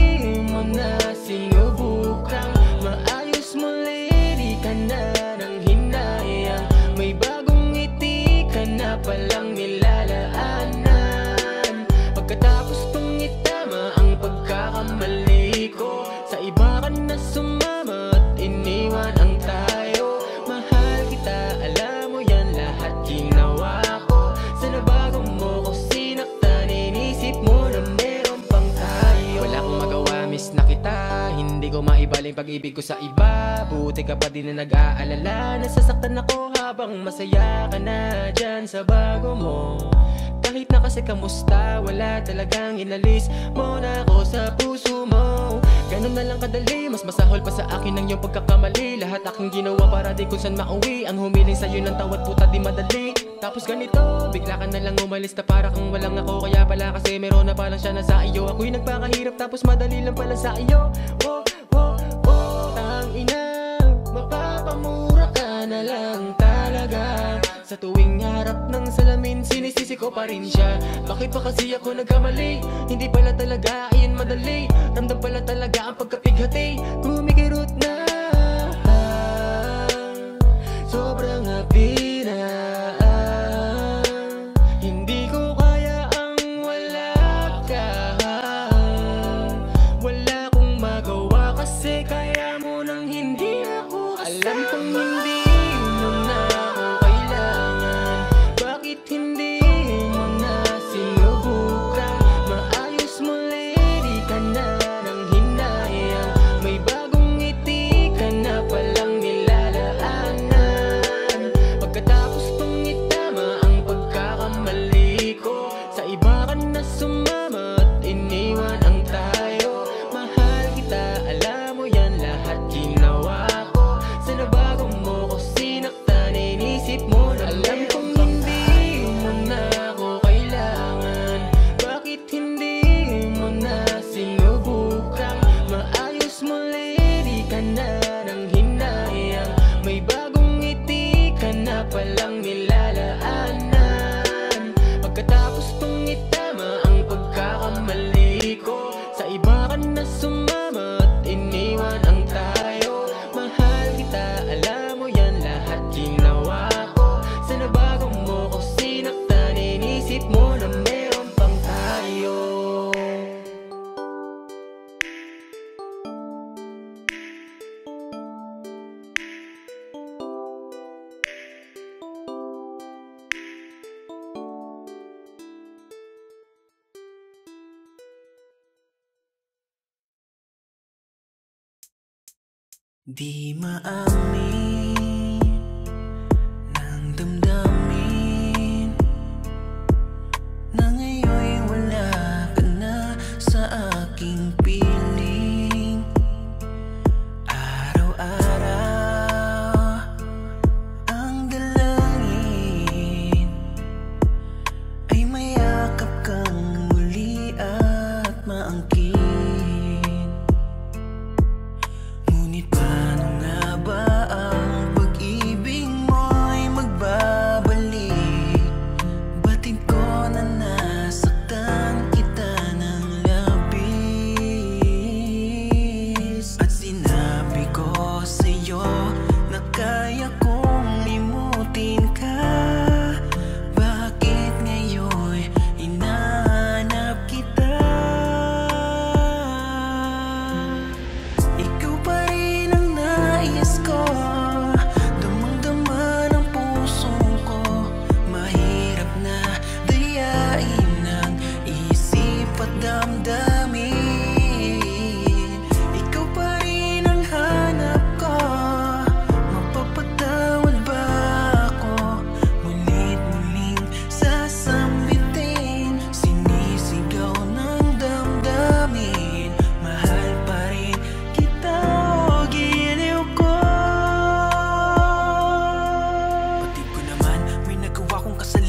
mo na sinubukang maayos muli? Di ka na nang hinayang, may bagong ngiti ka na palang nilalaanan. Pagkatapos kong itama ang pagkakamali ko, sa iba ka na sumama at iniwan ang tayo. Mahal kita, alam mo yan, lahat ginawa ko. Sa nabago mo ko sinaktan, inisip mo na meron pang tayo. Wala akong magawa, miss na kita, hindi ko maibaling pag-ibig ko sa iba. Buti ka pa din na nag-aalala, nasasaktan ako habang masaya ka na dyan sa bago mo. Kahit na kasi kamusta, wala talagang inalis mo na ako sa puso mo. Ganun na lang kadali, mas masahol pa sa akin ang iyong pagkakamali. Lahat aking ginawa para di kung saan mauwi, ang humiling sa'yo ng tawad puta di madali. Tapos ganito, bigla ka na lang umalis na para kang walang ako. Kaya pala kasi meron na palang siya na sa iyo. Ako'y nagpakahirap tapos madali lang pala sa iyo. Oh, oh, oh, tangina, mapapamura ka na lang talaga. Sa tuwing harap ng salamin, sinisisi ko pa rin siya. Bakit pa kasi ako nagkamali? Hindi pala talaga ayan madali. Ramdam pala talaga ang pagkapighati. Kumikirot na, sobrang happy na. Hindi ko kaya ang wala ka. Wala kong magawa kasi kaya mo nang hindi ako kasama. Alam kong hindi mo na ako kailangan. Bakit hindi mo na sinubukang maayos muli? Di ka na nang hinayang, may bagong ngiti ka na palang nilalaanan. Pagkatapos kong itama ang pagkakamali ko, sa iba ka na sumama at iniwan ang tayo. Mahal kita, alam mo yan, lahat ginawa ko. Sa nabago mo ko sinaktan, inisip mo na alam kong hindi mo na ako kailangan. Bakit hindi mo na sinubukang maayos muli? Di ka na nang hinayang, may bagong ngiti ka na palang nilalaanan. Pagkatapos kong itama ang pagkakamali ko, sa iba ka na sumama at iniwan ang tayo. Mahal kita, alam mo yan, lahat ginawa ko. Sa nabago mo ko sinaktan, inisip mo na meron pang tayo. Di maamin ng damdamin na ngayon'y wala ka na sa aking piling. Araw-araw ang dalangin ay mayakap kang muli at maangkin. Ngunit paano nga ba ang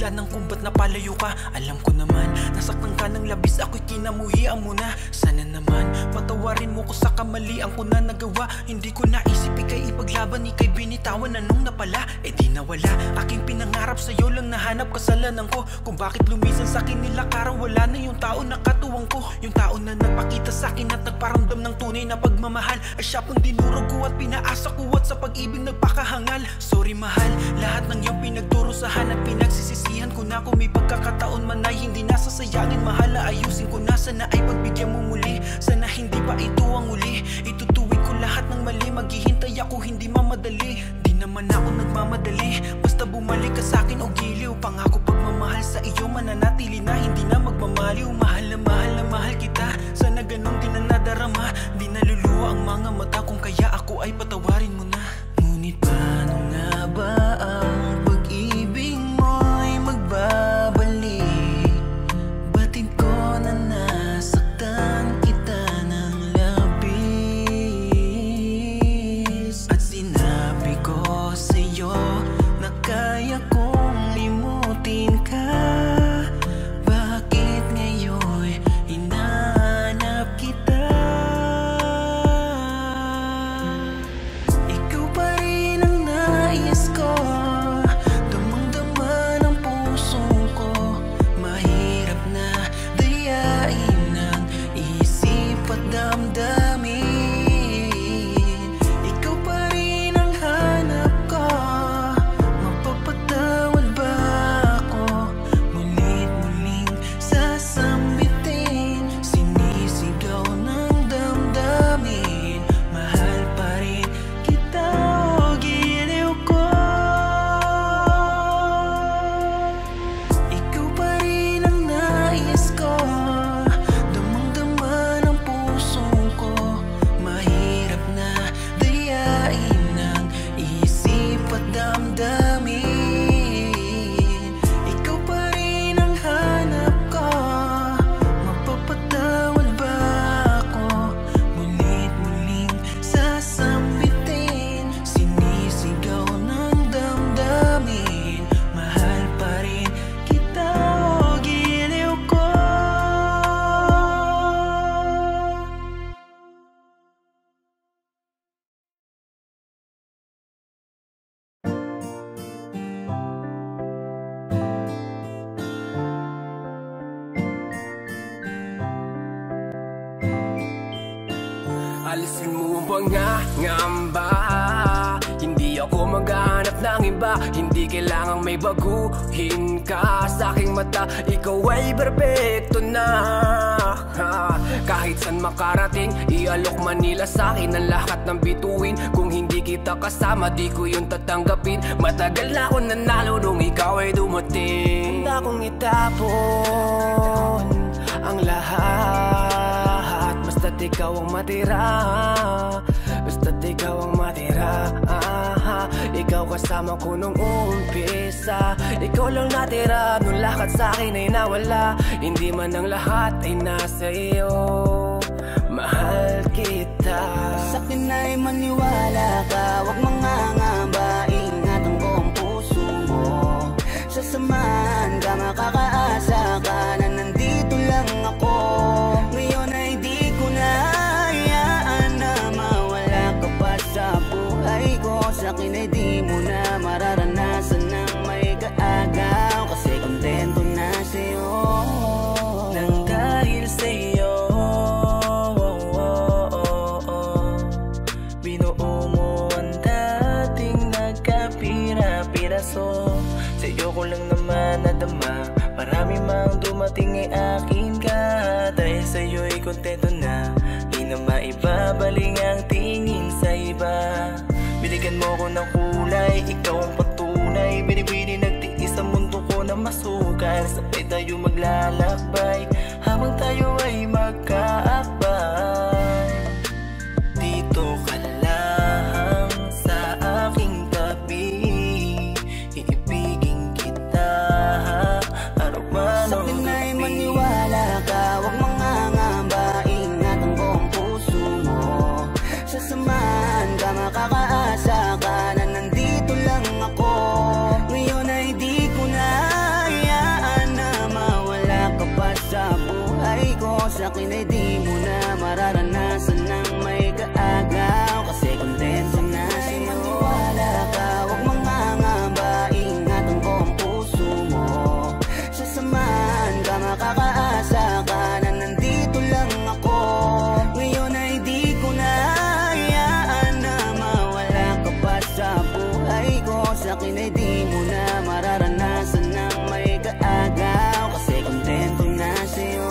kasalanan kung ba't napalayo ka. Alam ko naman, nasaktan ka ng labis, ako'y kinamuhian mo na. Sana naman, patawarin mo ko sa kamalian ko na nagawa. Hindi ko naisip ika'y ipaglaban, ika'y binitawan, anong napala? Eh di nawala, aking pinangarap sa'yo lang nahanap kasalanan ko. Kung bakit lumisan sa'kin nilakaran, wala na yung tao na katuwang ko. Yung tao na nagpakita sa'kin at nagparamdam ng tunay na pagmamahal, ay siya pang dinurog ko at pinaasa ko at sa pag-ibig nagpakahangal. Sorry mahal, lahat ng iyong pinagdurusahan at pinagsisisihan ko na. Kung may pagkakataon man ay hindi nasasayangin, mahal, ayusin ko na. Sana ay pagbigyan mo muli, sana hindi pa ito ang uli. Itutuwid ko lahat ng mali, maghihintay ako hindi mamadali. Di naman ako nagmamadali, basta bumalik ka sa'kin o giliw. Pangako pagmamahal sa iyo mananatili na, hindi na magmamaliw. Mahal na mahal kita, sana ganun din na nadarama. Di naluluwa ang mga mata kung kaya ako ay patawarin mo na. Ngunit paano nga ba ang pag-ibig mo'y magbabalik? Batid ko na nasaktan kita ng labis, at sinabi ko sa'yo na kaya kong limutin ka. Bakit ngayon hinahanap kita? Ikaw pa rin ang nais ko, damang-dama ng puso ko. Mahirap na dayain ng isip at damdamin. Ikaw pa rin ang hanap ko, mapapatawad ba ako? Mulit-muling sasambitin, sinisigaw ng damdamin. Mahal pa rin kita o giliw ko. Ikaw pa rin ang nais ko, damang-dama ng puso ko. Mahirap na dayain ng isip at damdamin. Ikaw pa rin ang hanap ko, mapapatawad ba ako? Mulit-muling sasambitin, sinisigaw ng damdamin. Mahal pa rin kita o giliw ko. Alisin mo mga ngamba, hindi ako maghahanap ng iba. Hindi kailangang may baguhin ka. Sa aking mata, ikaw ay perfecto na. Kahit saan makarating, ialok Manila sa akin ang lahat ng bituin. Kung hindi kita kasama, di ko yun tatanggapin. Matagal na ako nanalo nung ikaw ay dumating. Handa kong itapon ang lahat, basta't ikaw ang matira. Basta't ikaw ang matira. Ikaw kasama ko nung umpisa. Ikaw lang natira nung lahat sa akin ay nawala. Hindi man ang lahat ay nasa iyo. Mahal kita. Sa'kin ay maniwala ka, wag mangangamba. Ingatan ko ang puso mo. Sasamahan ka, makakaasa ka na nandito lang ako. Ngayon ay di ko na hayaan na mawala ka pa sa buhay ko. Sa'kin ay di mo na mararanasan ng may kaagaw, kasi kontento na sa'yo. Nang dahil sa'yo, binuo mo ang dating nagkapira-piraso. Sa'yo ko lang naman nadama, marami mang dumating ay akin ka. Dahil sa'yo'y kontento na, di na maibabaling ang tingin sa iba. Binigyan mo ko ng kulay, ikaw ang patunay. Binibini nagtiis sa mundo ko na masukan. Sabay tayo maglalakbay, habang tayo ay magkaakbay. Dito ka lang sa aking tabi, iibigin kita araw-araw. Sa'kin ay maniwala ka, wag mangangamba. Ingatan ko ang puso mo. Sasamahan ka, makakaasa ka na nandito lang ako. Ngayon ay di ko na akin ay di mo na mararanasan ng may kaagaw. Kasi kontento na sa'yo. Maniwala ka, huwag mangangamba, ingatan ko ang puso mo. Sasamahan ka, makakaasa ka na nandito lang ako. Ngayon ay di ko na hayaan na mawala ka pa sa buhay ko. Sa'kin ay di mo na mararanasan ng may kaagaw. Kasi kontento na sa'yo.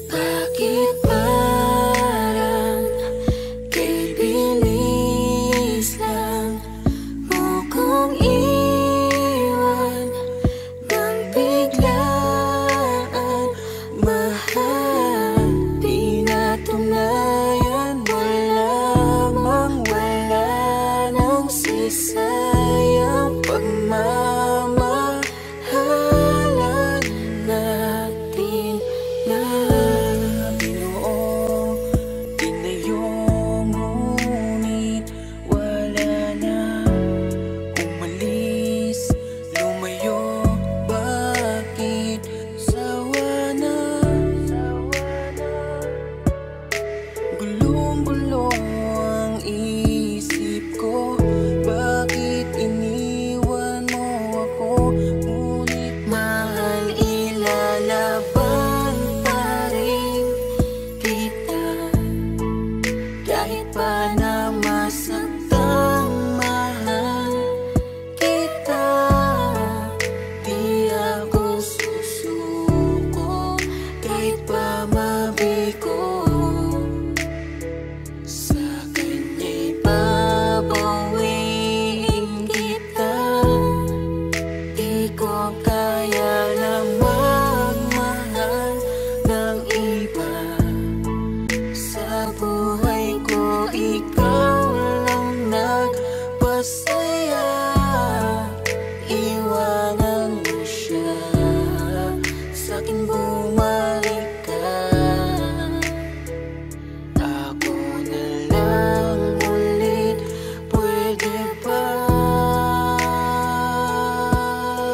Bakit parang kay bilis lang mo kong iwan nang biglaan? Mahal, di natunayan mo lamang, wala nang sisayang pagmamahalan natin na Binuo, tinayo, ngunit wala na. Umalis, lumayo, bakit sawa na? Gulong-gulo ang isip ko, bakit iniwan mo ako? Ngunit mahal, ilalaban pa rin kita kahit pa na masaktan. Mahal kita, di ako susuko kahit pa mabigo. Sa kanya'y babawiin kita. Di ko kaya na magmahal ng iba. Sa buhay ko, ikaw lang nagpasaya. Iwanan mo siya, sa'kin bumalik ka. Ako na lang ulit, pwede ba?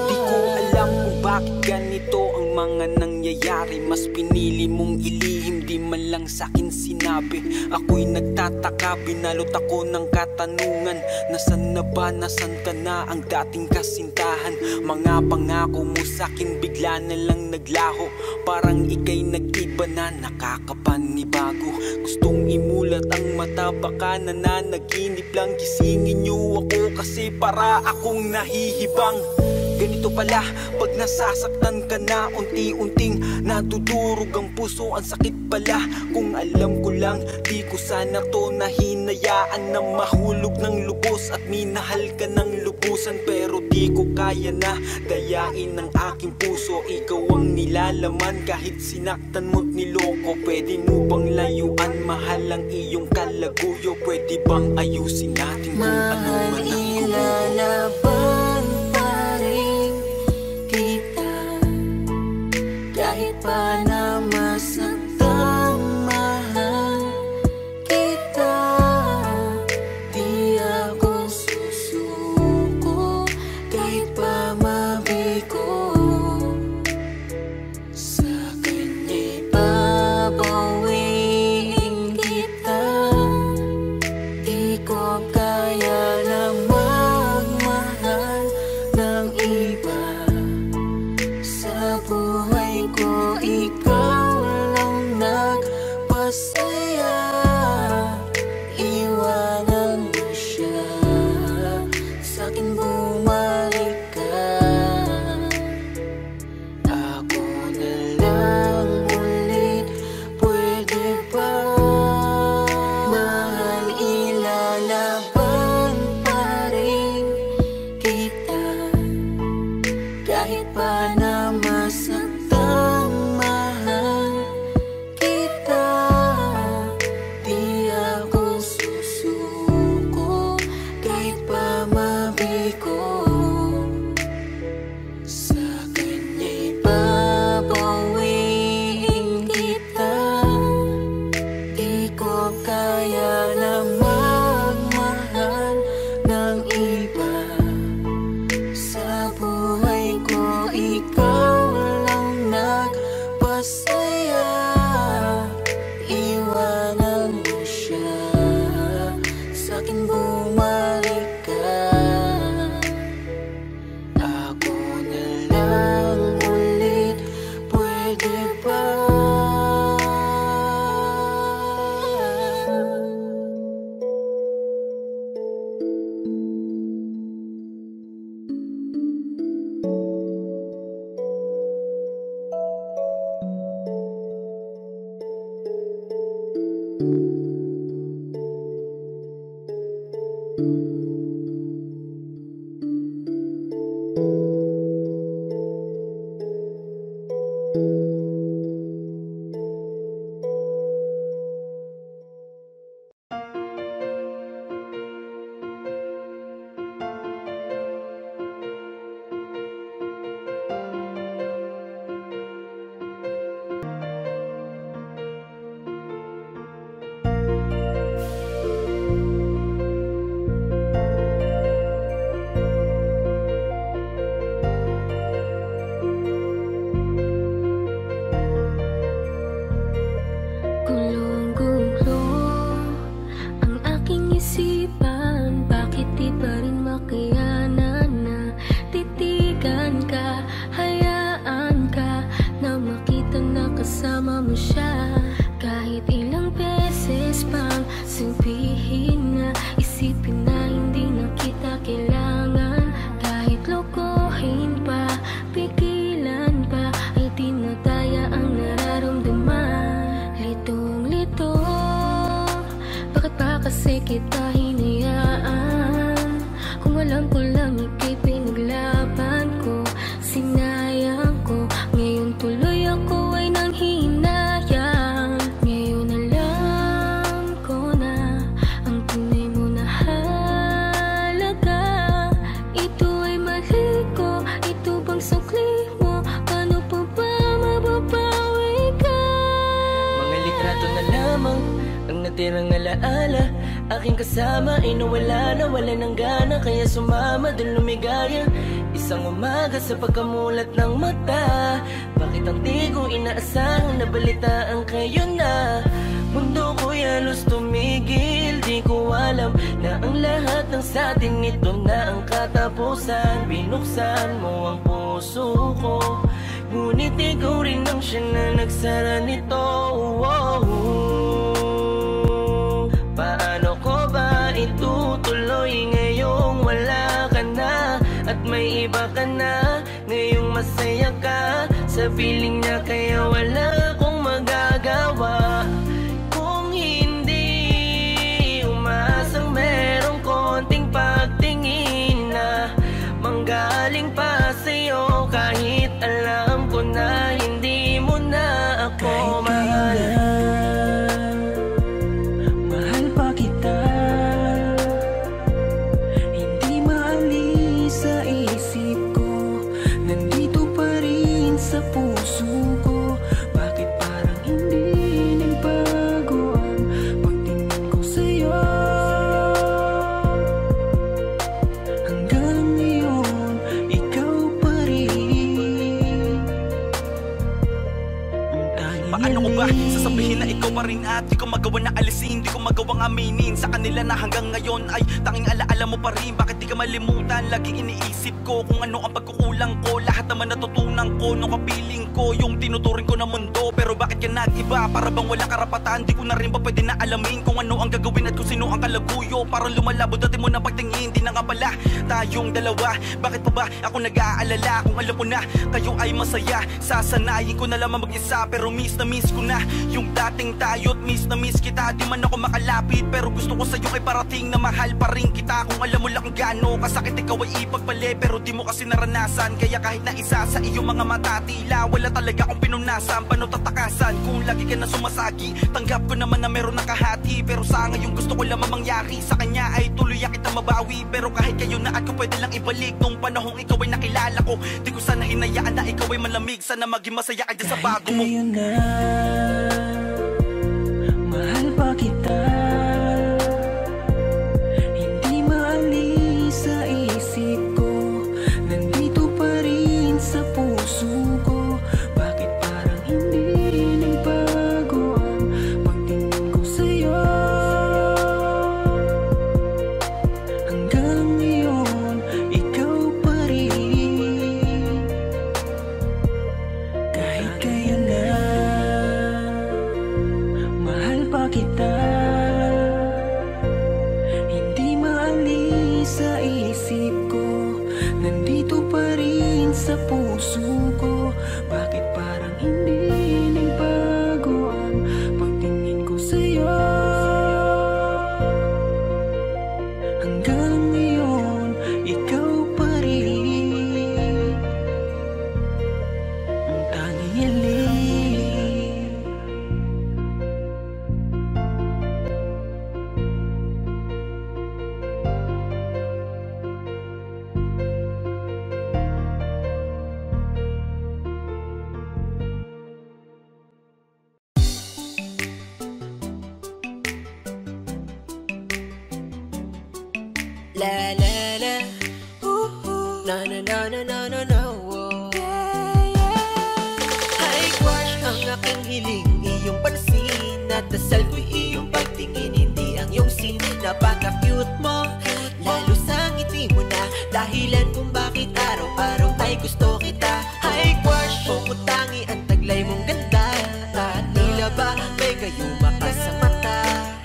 Di ko alam kung bakit ganito ang mga nangyayari. Mas pinili mong ilihim, di man lang sa'kin sinabi. Ako'y nagtataka, binalot ako ng katanungan. Nasaan na ba, nasaan ka na ang dating kasintahan? Mga pangako mo sa'kin bigla na lang naglaho. Parang ika'y nag-iba na, nakakapanibago. Gustong imulat ang mata, baka nananaginip lang. Gisingin niyo ako kasi para akong nahihibang. Ganito pala pag nasasaktan ka na, unti-unting nadudurog ang puso. Ang sakit pala, kung alam ko lang, di ko sana to nahinayaan na mahulog ng lubos at minahal ka ng lubusan. Pero di ko kaya na dayain ng aking puso. Ikaw ang nilalaman kahit sinaktan mo't niloko. Pwede mo bang layuan, mahal ang iyong kalaguyo? Pwede bang ayusin natin kung ano man ang gulo? Ilalaban pa rin kita kahit pa na masaktan. Mahal kita, di ako susuko kahit pa mabigo. Sa kanya'y babawiin kita. Di ko kaya na pa na masaktang mahal kita. Di ako susuko kahit pa mabigo. Sa kanya'y babawiin kita. Di ko kaya na magmahal ng iba. Sa buhay ko ikaw lang nagpasaya. Iwanan mo siya, sa'kin bumalik ka. Ako na lang ulit, pwede ba? Gulong-gulo ang aking isipan. Bakit di pa rin makayanan na titigan ka? Hayaan ka na makita na kasama mo siya. Kahit ilang beses pang sabihin na, isipin na hindi na kita kailangan. Kahit lokohin pa, pigilan pa, ay di na daya ang nararamdaman. Litong-lito, bakit ba kasi kita hinayaan? Kung alam ko lang ika'y pinaglaban ko, sinayang ko. Ngayon tuloy ako ay nanghinayang. Ngayon alam ko na ang tunay mo na halaga. Ito ay mali ko, ito bang sukli mo? Paano pa ba mababawi ka? Mga litrato na lamang ang natirang alaala. Aking kasama ay nawala ng gana, kaya sumama dun lumigaya. Isang umaga sa pagkamulat ng mata, bakit ang di ko inaasahan na balitaan kayo na? Mundo ko'y halos tumigil, di ko alam na ang lahat ng satin ito na ang katapusan. Binuksan mo ang puso ko, ngunit ikaw rin ang siya na nagsara nito. Paano ko ba itutuloy ngayong wala ka na at may iba ka na? Ngayong masaya ka sa piling niya, kaya wala akong magagawa. Kung hindi umasang merong konting pagtingin na manggaling pa sa'yo, kahit alam ko na hindi mo na ako mahal. Mahal pa kita, hindi maalis sa isip ko, nandito pa rin sa puso ko. Bakit parang hindi nagbago ang pagtingin ko sa'yo? Hanggang ngayon, ikaw pa rin ang paano ko ba sasabihin na ikaw pa rin at di ko magawa na alisin, di ko magawang aminin sa kanila na hanggang ngayon ay tanging alaala mo pa rin. Bakit di ka malimutan? Laging iniisip ko kung ano ang pagkukulang ko. Lahat naman natutunan ko nung kapiling ko yung tinuturing ko na mundo. Pero bakit ka nag-iba? Para bang wala karapatan? Di ko na rin ba pwede na alamin kung ano ang gagawin at kung sino ang kalaguyo? Parang lumalabo dati mo na pagtingin, di na nga pala tayong dalawa. Bakit pa ba ako nag-aalala kung alam ko na kayo ay masaya? Sasanayin ko na lamang mag-isa, pero miss na miss ko na yung dating tayo't miss na miss kita. Di man ako makalapit pero gusto ko sa'yo ay parating na mahal pa rin kita. Kung alam mo lang kung gaano kasakit ikaw ay ipagpali, pero di mo kasi naranasan. Kaya kahit na isa sa iyong mga mata, tila wala talaga akong pinunasan. Paano tatakasan kung lagi ka na sumasagi? Tanggap ko naman na meron nakahati, pero sa ngayon gusto ko lamang mangyari sa kanya ay tuluyan kita mabawi. Pero kahit kayo na at ko pwede lang ibalik nung panahong ikaw ay nakilala ko. Di ko sana hinayaan na ikaw ay malamig. Sana maging masaya ka dyan sa bago mo. Kahit kayo na, mahal pa kita. Hindi maalis sa isip ko, nandito pa rin sa puso ko. Bakit parang hindi nagbago ang pagtingin ko sa'yo? Hanggang ngayon, ikaw pa rin. Kahit kayo na, mahal pa kita. Hindi maalis sa isip ko, nandito pa rin sa puso ko. Bakit parang hindi nagbago ang pagtingin ko sa'yo? Hanggang ngayon, ikaw pa rin ang tanging hiling. La la la, na na na na na na na, Hi crush, ang aking hiling, iyong pansin. At dasal ko'y iyong pagtingin, hindi ang iyong sin. Napaka-cute mo, lalo sa ngiti mo na dahilan kung bakit araw-araw ay gusto kita. Hi crush, pumutangi ang taglay mong ganda, at tila ba may gayuma ka sa mata.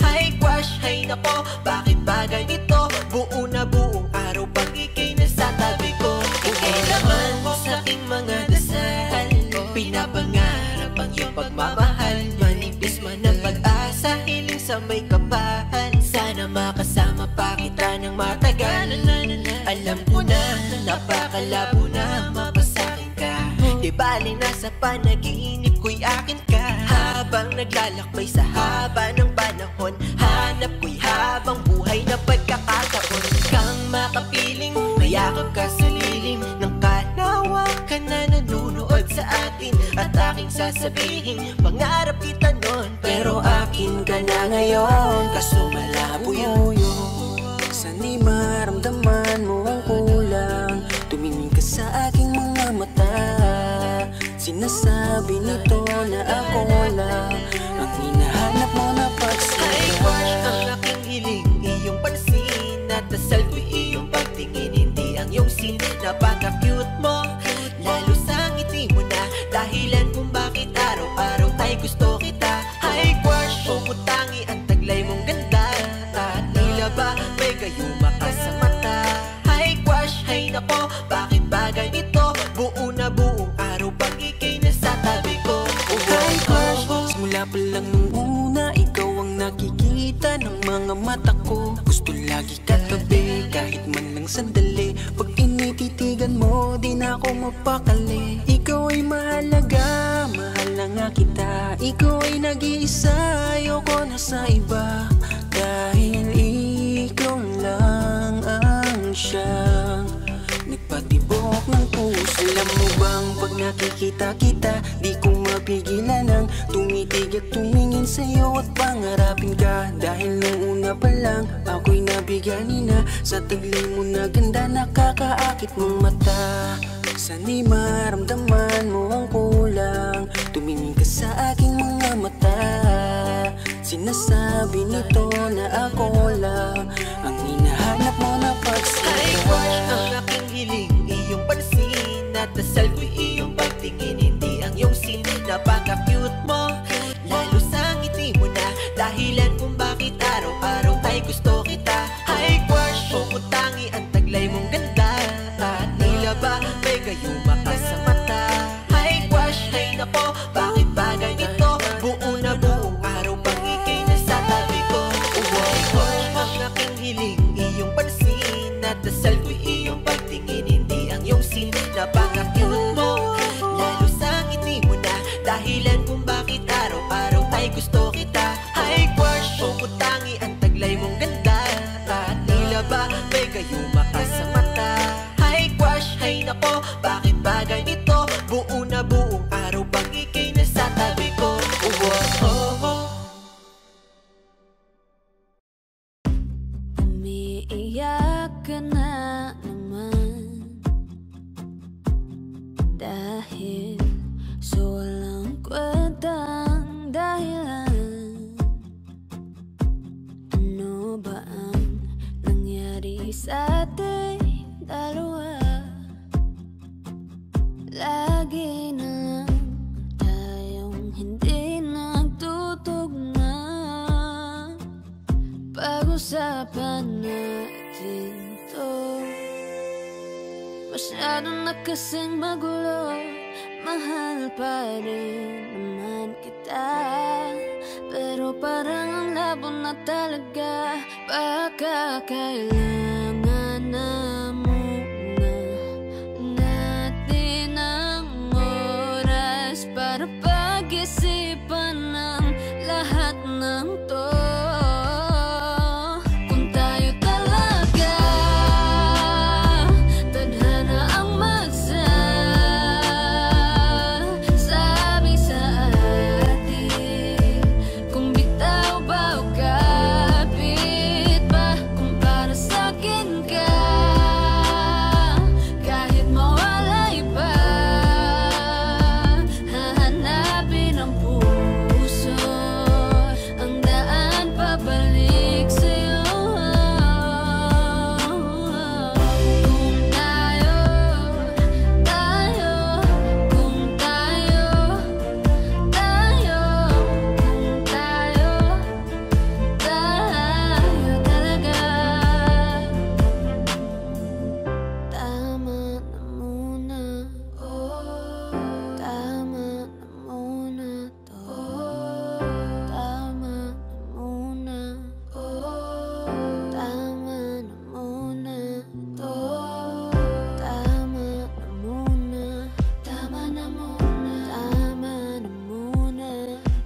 Hi crush, hay nako, bakit ba ganito? Buo na buong araw pag ikay nasa tabi ko. Ikay naman sa aking mga dasal, pinapangarap ang iyong pagmamahal. Manipis man ang pag-asa, hiling sa may kapal. Sana makasama pa kita ng matagal. Alam ko na, napakalabo na mapasakin ka. Di bali nasa panaginip ko'y akin ka. Habang naglalakbay sa haba ng panahon, hanap ko'y habang buhay na pagkakataon. Kang makapiling, mayakap ka sa lilim ng kalawakan na nanunood sa atin. At aking sasabihin, pangarap kita nun, pero akin ka na ngayon. Kaso malabo yun. Sana'y maramdaman mo ang kulang, tumingin ka sa aking mga mata. Sinasabi nito na ako lang ang hinahanap mo na Hi crush, ang aking hiling, iyong pansin. At dasal ko'y iyong pagtingin, hindi ang iyong sin. Napaka-cute mo, lalo sa ngiti mo na dahilan kung bakit araw-araw ay gusto kita. Hi crush, pumutangi ang taglay mong ganda, at tila ba may gayuma ka sa mata. Hi crush, hay nako, bakit ba ganito? Buo na buong araw pag ikay nasa tabi ko. Hi crush, simula pa lang nung una, ikaw ang nakikita ng mga mata ko. Gusto lagi katabi, kahit man lang sandali. Pag tinititigan mo, di na ako mapakali. Ikaw ay mahalaga, mahal na nga kita. Ikaw ay nag-iisa, ayoko na sa iba. Dahil ikaw lang ang siyang nagpatibok ng puso. Alam mo bang pag nakikita kita, di ko mapigilan ang tumitig at tumingin sa'yo at pangarapin ka. Dahil nung una pa lang, ako'y nabigani na sa taglay mo na ganda, nakakaakit mong mata. Sana'y maramdaman mo ang kulang, tumingin ka sa aking mga mata. Sinasabi nito na ako lang ang hinahanap mo na pagsaya. Hi crush, ang aking hiling, iyong pansin. At dasal ko'y iyong pagtingin, hindi ang iyong sin. Napaka-cute mo, lalo sa ngiti mo na dahilan kung bakit araw-araw ay gusto kita. Hi crush, pumutangi ang taglay mong ganda, at tila ba may gayuma ka sa mata. lagi na lang tayong hindi nagtutugma. Pag-usapan natin to. Masyado na kasing magulo, mahal pa rin naman kita. Pero parang ang labo na talaga. Baka kailangan na muna natin ang oras para pag-isipan ng lahat ng to. Kung tayo talaga tadhana ang magsasabi sa atin, kung bitaw ba o kapit ba, kung para sa'kin ka, kahit mawalay pa, hahanapin ang puso ang daan pabalik sa'yo. Kung tayo, kung tayo, kung tayo talaga. Tama na muna, tama na muna to. Tama na muna, tama na muna to. Tama na muna, tama na muna, tama na muna,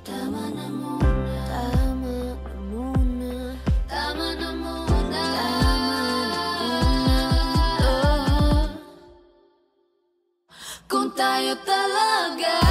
tama na muna, tama na muna, tama na muna, to. Kung tayo talaga